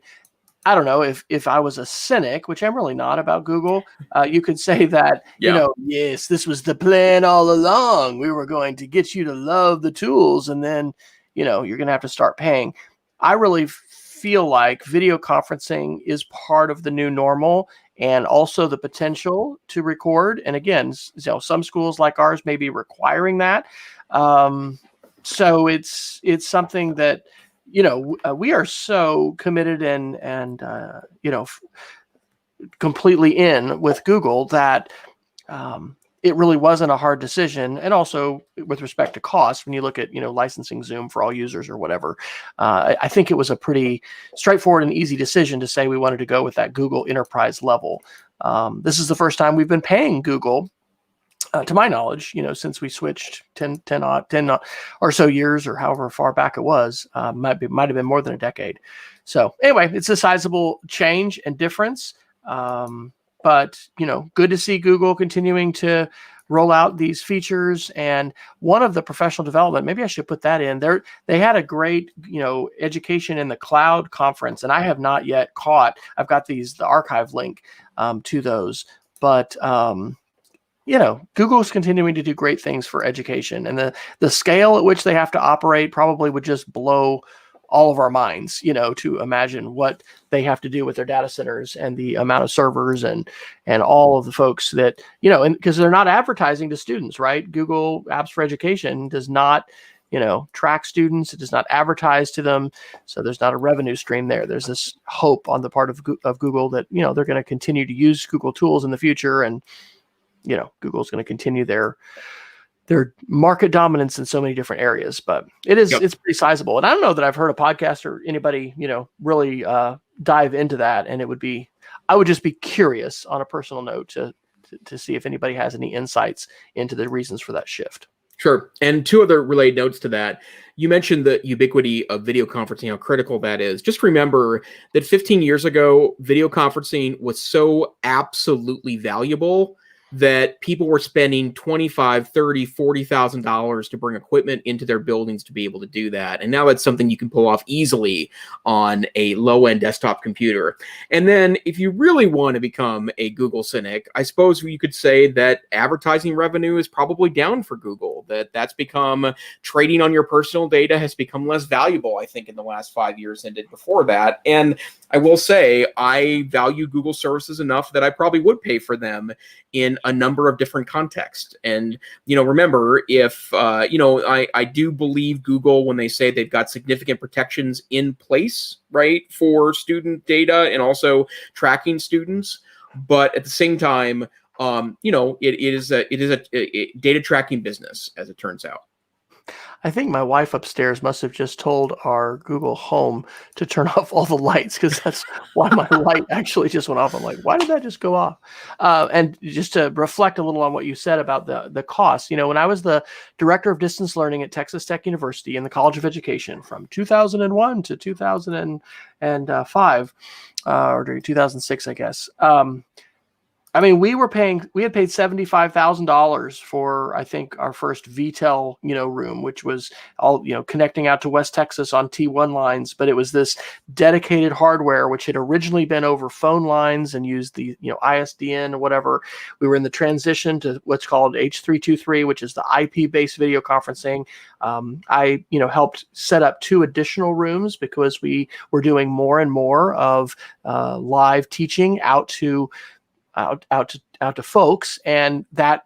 Speaker 1: I don't know if I was a cynic, which I'm really not about Google, you could say that, yes, this was the plan all along. We were going to get you to love the tools, and then, you're going to have to start paying. I really feel like video conferencing is part of the new normal, and also the potential to record. And again, some schools like ours may be requiring that. So it's something that, we are so committed and completely in with Google that it really wasn't a hard decision. And also with respect to cost, when you look at, licensing Zoom for all users or whatever, I think it was a pretty straightforward and easy decision to say we wanted to go with that Google enterprise level. This is the first time we've been paying Google, to my knowledge, since we switched 10 or so years, or however far back it was. Might have been more than a decade. So anyway, it's a sizable change and difference. But, good to see Google continuing to roll out these features. And one of the professional development, maybe I should put that in there. They had a great, education in the cloud conference, and I have not yet caught. I've got the archive link to those, but Google's continuing to do great things for education, and the scale at which they have to operate probably would just blow all of our minds, to imagine what they have to do with their data centers and the amount of servers and all of the folks that, and because they're not advertising to students, right? Google Apps for Education does not, track students. It does not advertise to them. So there's not a revenue stream there. There's this hope on the part of Google that, they're going to continue to use Google tools in the future. And, Google's going to continue their market dominance in so many different areas, but it's pretty sizable. And I don't know that I've heard a podcast or anybody, really dive into that. And I would just be curious on a personal note to see if anybody has any insights into the reasons for that shift.
Speaker 2: Sure. And two other related notes to that. You mentioned the ubiquity of video conferencing, how critical that is. Just remember that 15 years ago, video conferencing was so absolutely valuable that people were spending $25,000, $30,000, $40,000 to bring equipment into their buildings to be able to do that. And now that's something you can pull off easily on a low-end desktop computer. And then if you really want to become a Google cynic, I suppose you could say that advertising revenue is probably down for Google, that's become, trading on your personal data has become less valuable, I think, in the last 5 years than it did before that. And I will say I value Google services enough that I probably would pay for them in a number of different contexts. And, remember, if, I do believe Google when they say they've got significant protections in place, right, for student data and also tracking students. But at the same time, it is a data tracking business, as it turns out.
Speaker 1: I think my wife upstairs must have just told our Google Home to turn off all the lights, because that's why my light actually just went off. I'm like, why did that just go off? And just to reflect a little on what you said about the cost, when I was the director of distance learning at Texas Tech University in the College of Education from 2001 to 2005, or 2006, I guess. we had paid $75,000 for, I think, our first VTEL, room, which was all, connecting out to West Texas on T1 lines. But it was this dedicated hardware, which had originally been over phone lines and used the, ISDN or whatever. We were in the transition to what's called H323, which is the IP-based video conferencing. I, helped set up 2 additional rooms because we were doing more and more of live teaching out to folks, and that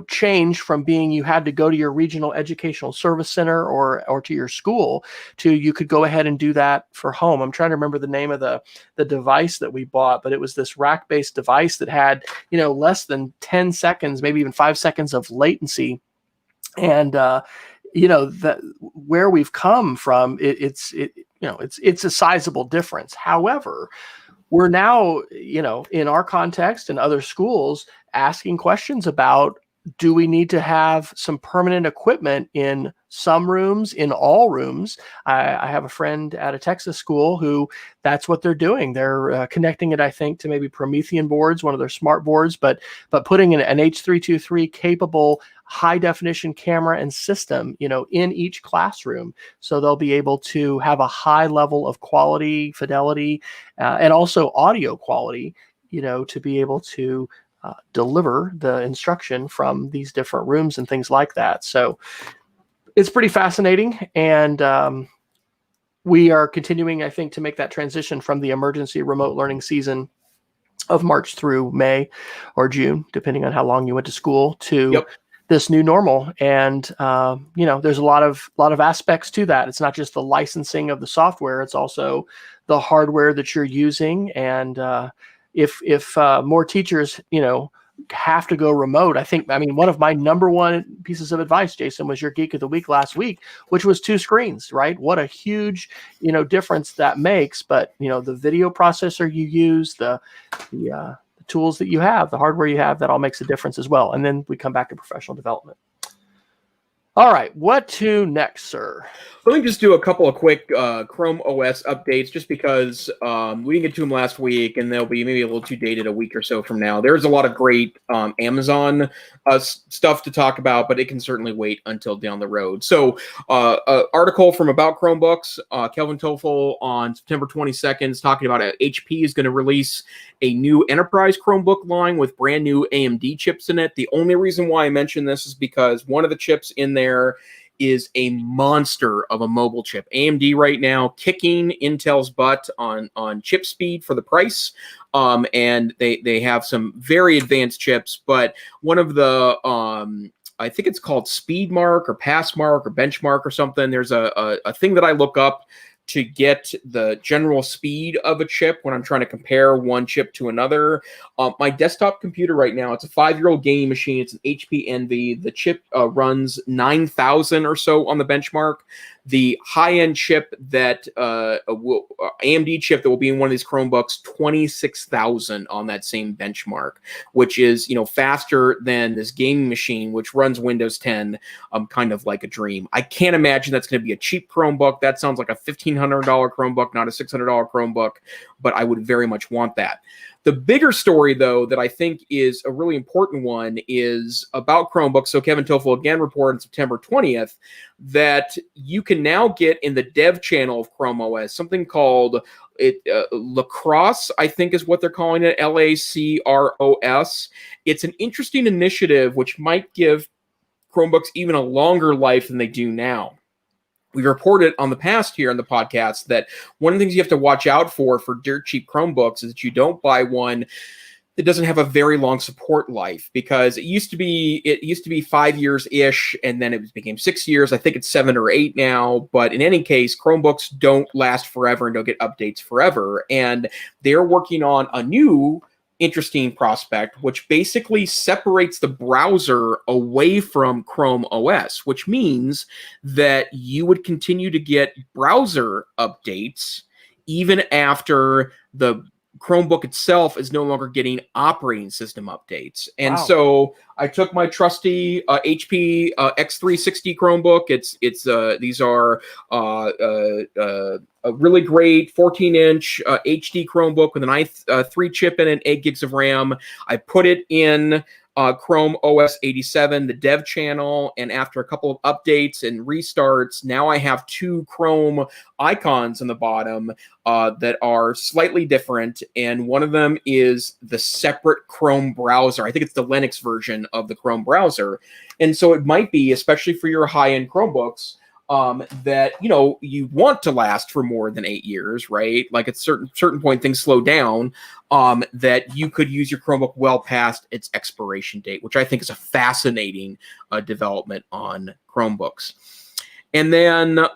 Speaker 1: changed from being you had to go to your regional educational service center or to your school to you could go ahead and do that for home. I'm trying to remember the name of the device that we bought, but it was this rack-based device that had less than 10 seconds, maybe even 5 seconds of latency, and that where we've come from, it's a sizable difference. However, we're now, in our context and other schools, asking questions about, do we need to have some permanent equipment in some rooms, in all rooms? I have a friend at a Texas school who that's what they're doing. They're connecting it, I think, to maybe Promethean boards, one of their smart boards, but putting an H323 capable high definition camera and system, in each classroom. So they'll be able to have a high level of quality, fidelity, and also audio quality, to be able to deliver the instruction from these different rooms and things like that. So it's pretty fascinating. And we are continuing, I think, to make that transition from the emergency remote learning season of March through May or June, depending on how long you went to school, to this new normal. And, there's a lot of aspects to that. It's not just the licensing of the software. It's also the hardware that you're using. And if more teachers, have to go remote, one of my number one pieces of advice, Jason, was your Geek of the Week last week, which was 2 screens, right? What a huge, difference that makes. But, the video processor you use, the tools that you have, the hardware you have, that all makes a difference as well. And then we come back to professional development. All right, what to next, sir?
Speaker 2: Let me just do a couple of quick Chrome OS updates, just because we didn't get to them last week, and they'll be maybe a little too dated a week or so from now. There's a lot of great Amazon stuff to talk about, but it can certainly wait until down the road. So, article from About Chromebooks, Kelvin Toffel on September 22nd is talking about HP is going to release a new enterprise Chromebook line with brand new AMD chips in it. The only reason why I mention this is because one of the chips in there is a monster of a mobile chip. AMD right now kicking Intel's butt on chip speed for the price. And they have some very advanced chips, but one of the I think it's called Speed Mark or Pass Mark or Benchmark or something. There's a thing that I look up to get the general speed of a chip when I'm trying to compare one chip to another. My desktop computer right now, it's a 5-year-old gaming machine. It's an HP Envy. The chip runs 9,000 or so on the benchmark. The high-end chip that AMD chip that will be in one of these Chromebooks, 26,000 on that same benchmark, which is faster than this gaming machine, which runs Windows 10, kind of like a dream. I can't imagine that's going to be a cheap Chromebook. That sounds like a $1,500 Chromebook, not a $600 Chromebook, but I would very much want that. The bigger story, though, that I think is a really important one is about Chromebooks. So Kevin Toffel again reported on September 20th that you can now get in the dev channel of Chrome OS something called Lacrosse, I think is what they're calling it, LACROS. It's an interesting initiative which might give Chromebooks even a longer life than they do now. We've reported on the past here on the podcast that one of the things you have to watch out for dirt cheap Chromebooks is that you don't buy one that doesn't have a very long support life, because it used to be 5 years ish, and then it became 6 years. I think it's 7 or 8 now. But in any case, Chromebooks don't last forever and don't get updates forever. And they're working on a new interesting prospect, which basically separates the browser away from Chrome OS, which means that you would continue to get browser updates even after the Chromebook itself is no longer getting operating system updates. And so I took my trusty HP X360 Chromebook. These are a really great 14-inch HD Chromebook with an i3 chip in it and 8 gigs of RAM. I put it in Chrome OS 87, the dev channel, and after a couple of updates and restarts, now I have 2 Chrome icons on the bottom that are slightly different, and one of them is the separate Chrome browser. I think it's the Linux version of the Chrome browser, and so it might be, especially for your high-end Chromebooks, that you want to last for more than 8 years, right? Like at certain point things slow down. That you could use your Chromebook well past its expiration date, which I think is a fascinating development on Chromebooks. And then
Speaker 1: the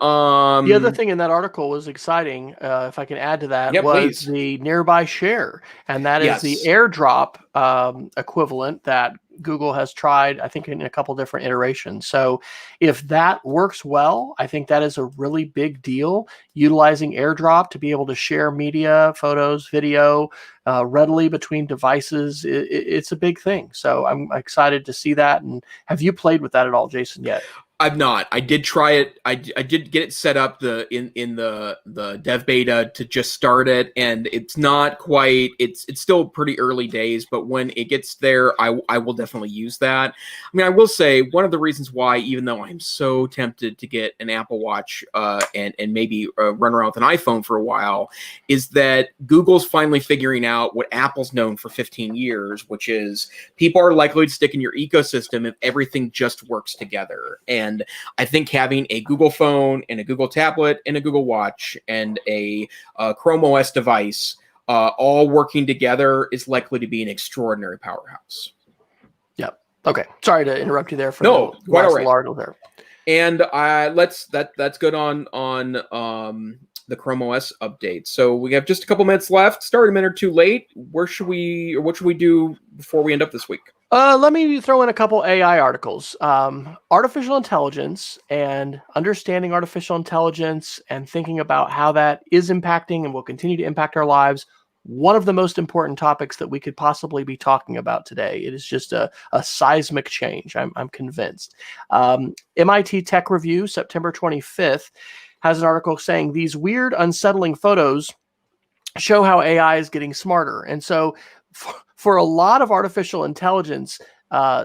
Speaker 1: other thing in that article was exciting, if I can add to that, was
Speaker 2: please.
Speaker 1: the nearby share. And that is the AirDrop equivalent that Google has tried, I think, in a couple different iterations. So if that works well, I think that is a really big deal, utilizing AirDrop to be able to share media, photos, video readily between devices. It's a big thing. So I'm excited to see that. And have you played with that at all, Jason, yet?
Speaker 2: I've not. I did try it. I did get it set up in the dev beta to just start it, and it's not quite. It's still pretty early days, but when it gets there, I will definitely use that. I mean, I will say one of the reasons why, even though I'm so tempted to get an Apple Watch and maybe run around with an iPhone for a while, is that Google's finally figuring out what Apple's known for 15 years, which is people are likely to stick in your ecosystem if everything just works together. And I think having a Google phone and a Google tablet and a Google Watch and a Chrome OS device all working together is likely to be an extraordinary powerhouse.
Speaker 1: Yep. Okay. Sorry to interrupt you there for
Speaker 2: no,
Speaker 1: the
Speaker 2: quite all right.
Speaker 1: article there.
Speaker 2: And that's good on the Chrome OS update. So we have just a couple minutes left. Start a minute or two late. What should we do before we end up this week?
Speaker 1: Let me throw in a couple AI articles. Artificial intelligence and understanding artificial intelligence and thinking about how that is impacting and will continue to impact our lives. One of the most important topics that we could possibly be talking about today. It is just a seismic change. I'm convinced. MIT Tech Review, September 25th, has an article saying these weird, unsettling photos show how AI is getting smarter. And so for a lot of artificial intelligence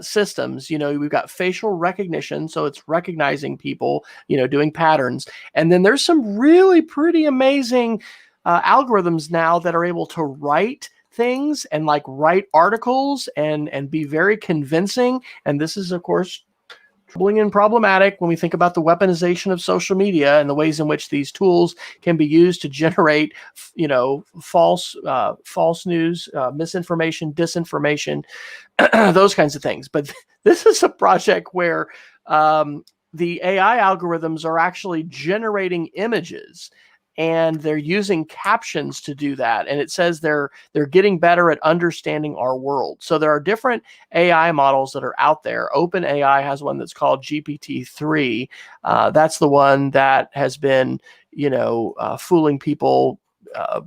Speaker 1: systems, we've got facial recognition. So it's recognizing people, doing patterns. And then there's some really pretty amazing algorithms now that are able to write things and write articles and be very convincing. And this is, of course, troubling and problematic when we think about the weaponization of social media and the ways in which these tools can be used to generate, false news, misinformation, disinformation, those kinds of things. But this is a project where the AI algorithms are actually generating images, and they're using captions to do that. And it says they're getting better at understanding our world. So there are different AI models that are out there. OpenAI has one that's called GPT-3. That's the one that has been, fooling people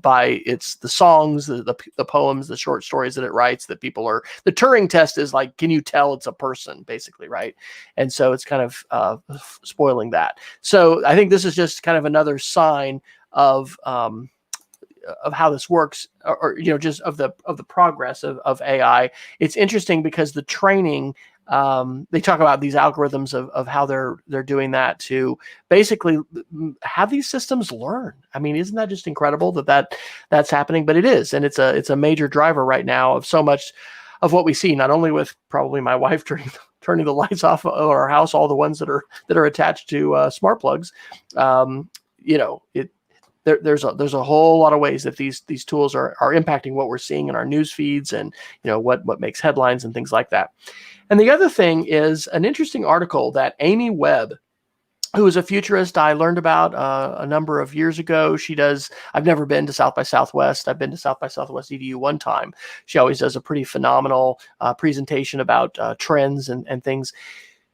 Speaker 1: by the songs, the poems, the short stories that it writes that people are. The Turing test is like, can you tell it's a person, basically, right? And so it's kind of spoiling that. So I think this is just kind of another sign of how this works, or just of the progress of AI. It's interesting because the training, they talk about these algorithms of how they're doing that to basically have these systems learn. I mean, isn't that just incredible that's happening? But it is, and it's a major driver right now of so much of what we see, not only with probably my wife turning the lights off of our house, all the ones that are attached to smart plugs. There's a whole lot of ways that these tools are impacting what we're seeing in our news feeds, and what makes headlines and things like that. And the other thing is an interesting article that Amy Webb, who is a futurist I learned about a number of years ago. I've never been to South by Southwest. I've been to South by Southwest EDU one time. She always does a pretty phenomenal presentation about trends and things.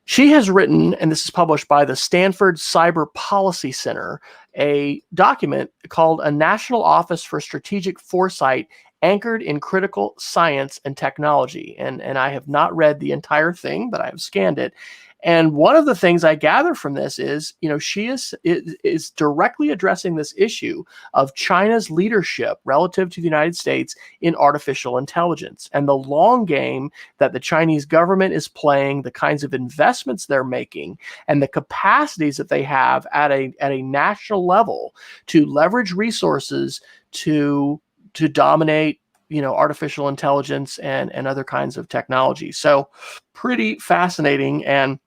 Speaker 1: She has written, and this is published by the Stanford Cyber Policy Center, a document called A National Office for Strategic Foresight Anchored in Critical Science and Technology. And I have not read the entire thing, but I have scanned it. And one of the things I gather from this is, she is directly addressing this issue of China's leadership relative to the United States in artificial intelligence, and the long game that the Chinese government is playing, the kinds of investments they're making, and the capacities that they have at a national level to leverage resources to dominate artificial intelligence and other kinds of technology. So pretty fascinating. And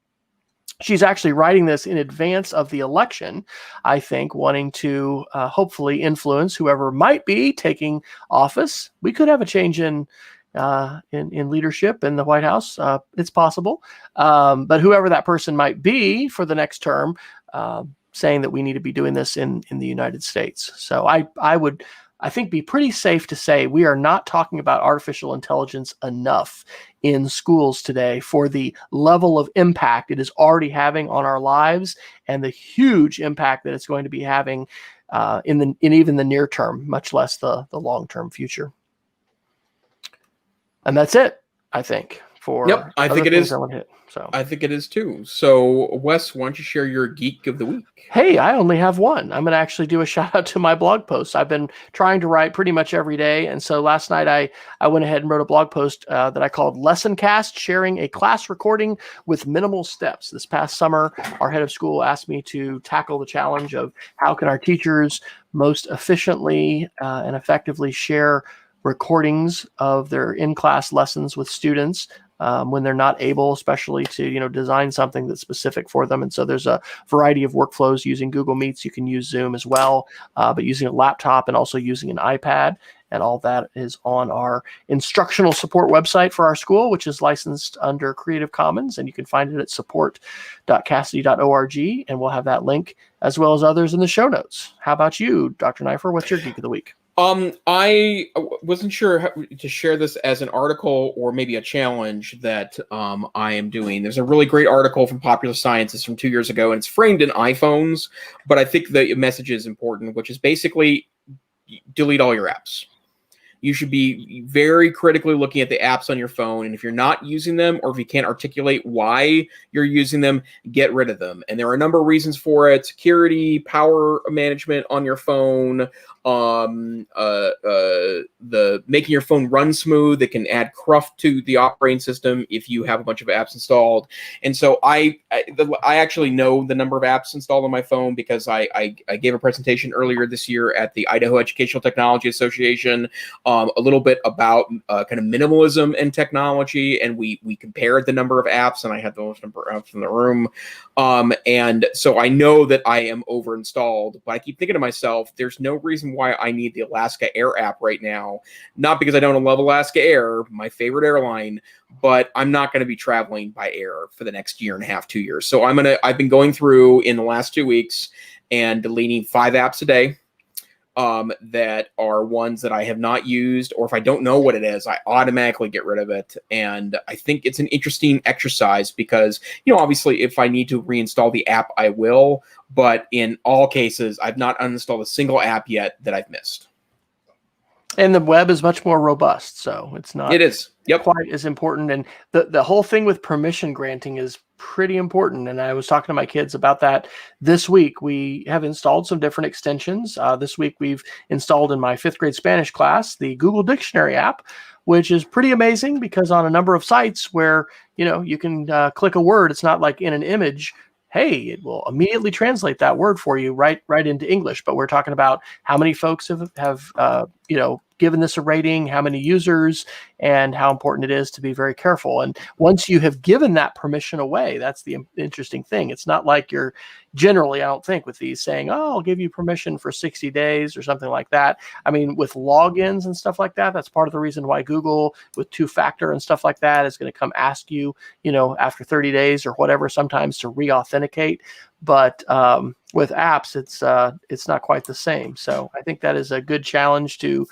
Speaker 1: she's actually writing this in advance of the election, I think, wanting to hopefully influence whoever might be taking office. We could have a change in leadership in the White House. It's possible. But whoever that person might be for the next term, saying that we need to be doing this in the United States. So I would, I think, be pretty safe to say we are not talking about artificial intelligence enough in schools today for the level of impact it is already having on our lives, and the huge impact that it's going to be having in even the near term, much less the long-term future. And that's it, I think.
Speaker 2: Yep, I think it is.
Speaker 1: I
Speaker 2: think it is too. So, Wes, why don't you share your Geek of the Week?
Speaker 1: Hey, I only have one. I'm going to actually do a shout out to my blog post. I've been trying to write pretty much every day. And so last night I went ahead and wrote a blog post that I called Lesson Cast, Sharing a Class Recording with Minimal Steps. This past summer, our head of school asked me to tackle the challenge of how can our teachers most efficiently and effectively share recordings of their in-class lessons with students when they're not able, especially to design something that's specific for them. And so there's a variety of workflows using Google Meets. You can use Zoom as well, but using a laptop and also using an iPad. And all that is on our instructional support website for our school, which is licensed under Creative Commons. And you can find it at support.cassidy.org. And we'll have that link as well as others in the show notes. How about you, Dr. Neiffer? What's your Geek of the Week?
Speaker 2: I wasn't sure how to share this as an article or maybe a challenge that I am doing. There's a really great article from Popular Science. It's from 2 years ago, and it's framed in iPhones, but I think the message is important, which is basically delete all your apps. You should be very critically looking at the apps on your phone, and if you're not using them, or if you can't articulate why you're using them, get rid of them. And there are a number of reasons for it: security, power management on your phone, the making your phone run smooth. It can add cruft to the operating system if you have a bunch of apps installed. And so I actually know the number of apps installed on my phone because I gave a presentation earlier this year at the Idaho Educational Technology Association, a little bit about kind of minimalism in technology, and we compared the number of apps, and I had the most number of apps in the room. And so I know that I am over installed, but I keep thinking to myself, there's no reason why I need the Alaska Air app right now. Not because I don't love Alaska Air, my favorite airline, but I'm not going to be traveling by air for the next year and a half, 2 years. So I've been going through in the last 2 weeks and deleting 5 apps a day that are ones that I have not used, or if I don't know what it is, I automatically get rid of it. And I think it's an interesting exercise because, obviously if I need to reinstall the app, I will, but in all cases, I've not uninstalled a single app yet that I've missed.
Speaker 1: And the web is much more robust, so it's not.
Speaker 2: It is. Yep.
Speaker 1: Quite as important. And the whole thing with permission granting is pretty important. And I was talking to my kids about that this week. We have installed some different extensions. This week we've installed in my 5th grade Spanish class the Google Dictionary app, which is pretty amazing because on a number of sites where, you can click a word, it's not like in an image. Hey, it will immediately translate that word for you right into English. But we're talking about how many folks have given this a rating, how many users, and how important it is to be very careful. And once you have given that permission away, that's the interesting thing. It's not like you're generally, I don't think, with these saying, oh, I'll give you permission for 60 days or something like that. I mean, with logins and stuff like that, that's part of the reason why Google with 2-factor and stuff like that is going to come ask you, after 30 days or whatever, sometimes to re-authenticate. But with apps, it's not quite the same. So I think that is a good challenge to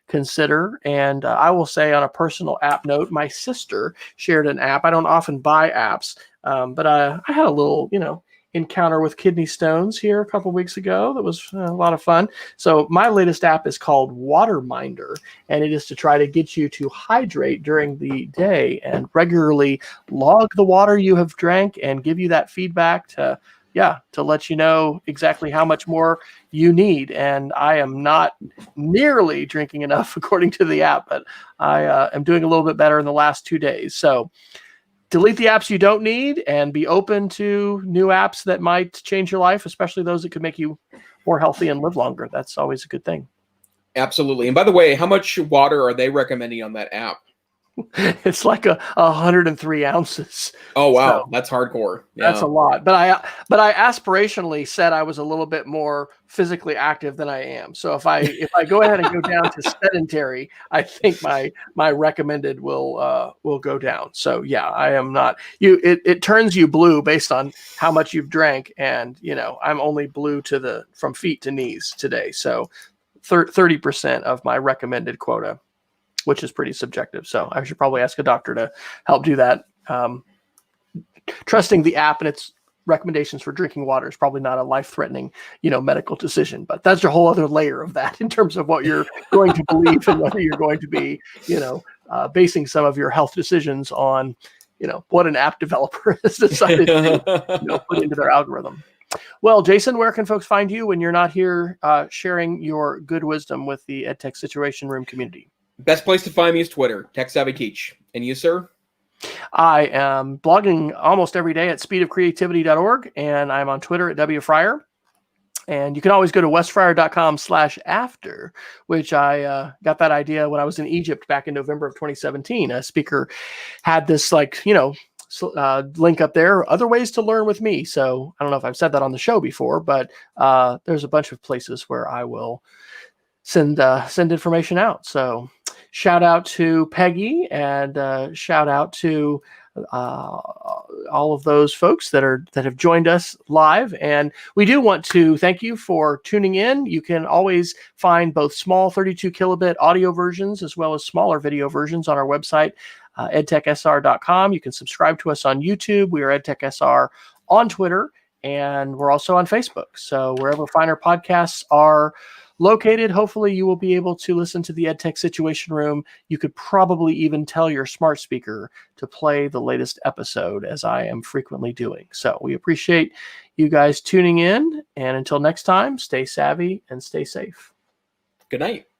Speaker 1: consider. And I will say, on a personal app note, my sister shared an app. I don't often buy apps, but I had a little, encounter with kidney stones here a couple weeks ago. That was a lot of fun. So my latest app is called Waterminder, and it is to try to get you to hydrate during the day and regularly log the water you have drank and give you that feedback to let you know exactly how much more you need. And I am not nearly drinking enough according to the app, but I am doing a little bit better in the last 2 days. So delete the apps you don't need and be open to new apps that might change your life, especially those that could make you more healthy and live longer. That's always a good thing.
Speaker 2: Absolutely. And by the way, how much water are they recommending on that app?
Speaker 1: It's like 103 ounces.
Speaker 2: Oh, wow.
Speaker 1: So
Speaker 2: that's hardcore. Yeah.
Speaker 1: That's a lot. But I aspirationally said I was a little bit more physically active than I am. So if I go ahead and go down to sedentary, I think my recommended will go down. So yeah, I am not. It turns you blue based on how much you've drank, and I'm only blue from feet to knees today. So 30% of my recommended quota, which is pretty subjective. So I should probably ask a doctor to help do that. Trusting the app and its recommendations for drinking water is probably not a life-threatening, medical decision. But that's a whole other layer of that in terms of what you're going to believe and whether you're going to be, basing some of your health decisions on, what an app developer has decided to put into their algorithm. Well, Jason, where can folks find you when you're not here sharing your good wisdom with the EdTech Situation Room community?
Speaker 2: Best place to find me is Twitter, Tech Savvy Teach. And you, sir?
Speaker 1: I am blogging almost every day at speedofcreativity.org, and I'm on Twitter at W Fryer. And you can always go to wesfryer.com/after, which I got that idea when I was in Egypt back in November of 2017. A speaker had this link up there, other ways to learn with me. So I don't know if I've said that on the show before, but there's a bunch of places where I will send information out. So shout out to Peggy, and shout out to all of those folks that have joined us live. And we do want to thank you for tuning in. You can always find both small 32 kilobit audio versions as well as smaller video versions on our website, edtechsr.com. You can subscribe to us on YouTube. We are EdTechSR on Twitter, and we're also on Facebook. So wherever finer podcasts are located, hopefully you will be able to listen to the EdTech Situation Room. You could probably even tell your smart speaker to play the latest episode, as I am frequently doing. So we appreciate you guys tuning in, and until next time, stay savvy and stay safe.
Speaker 2: Good night.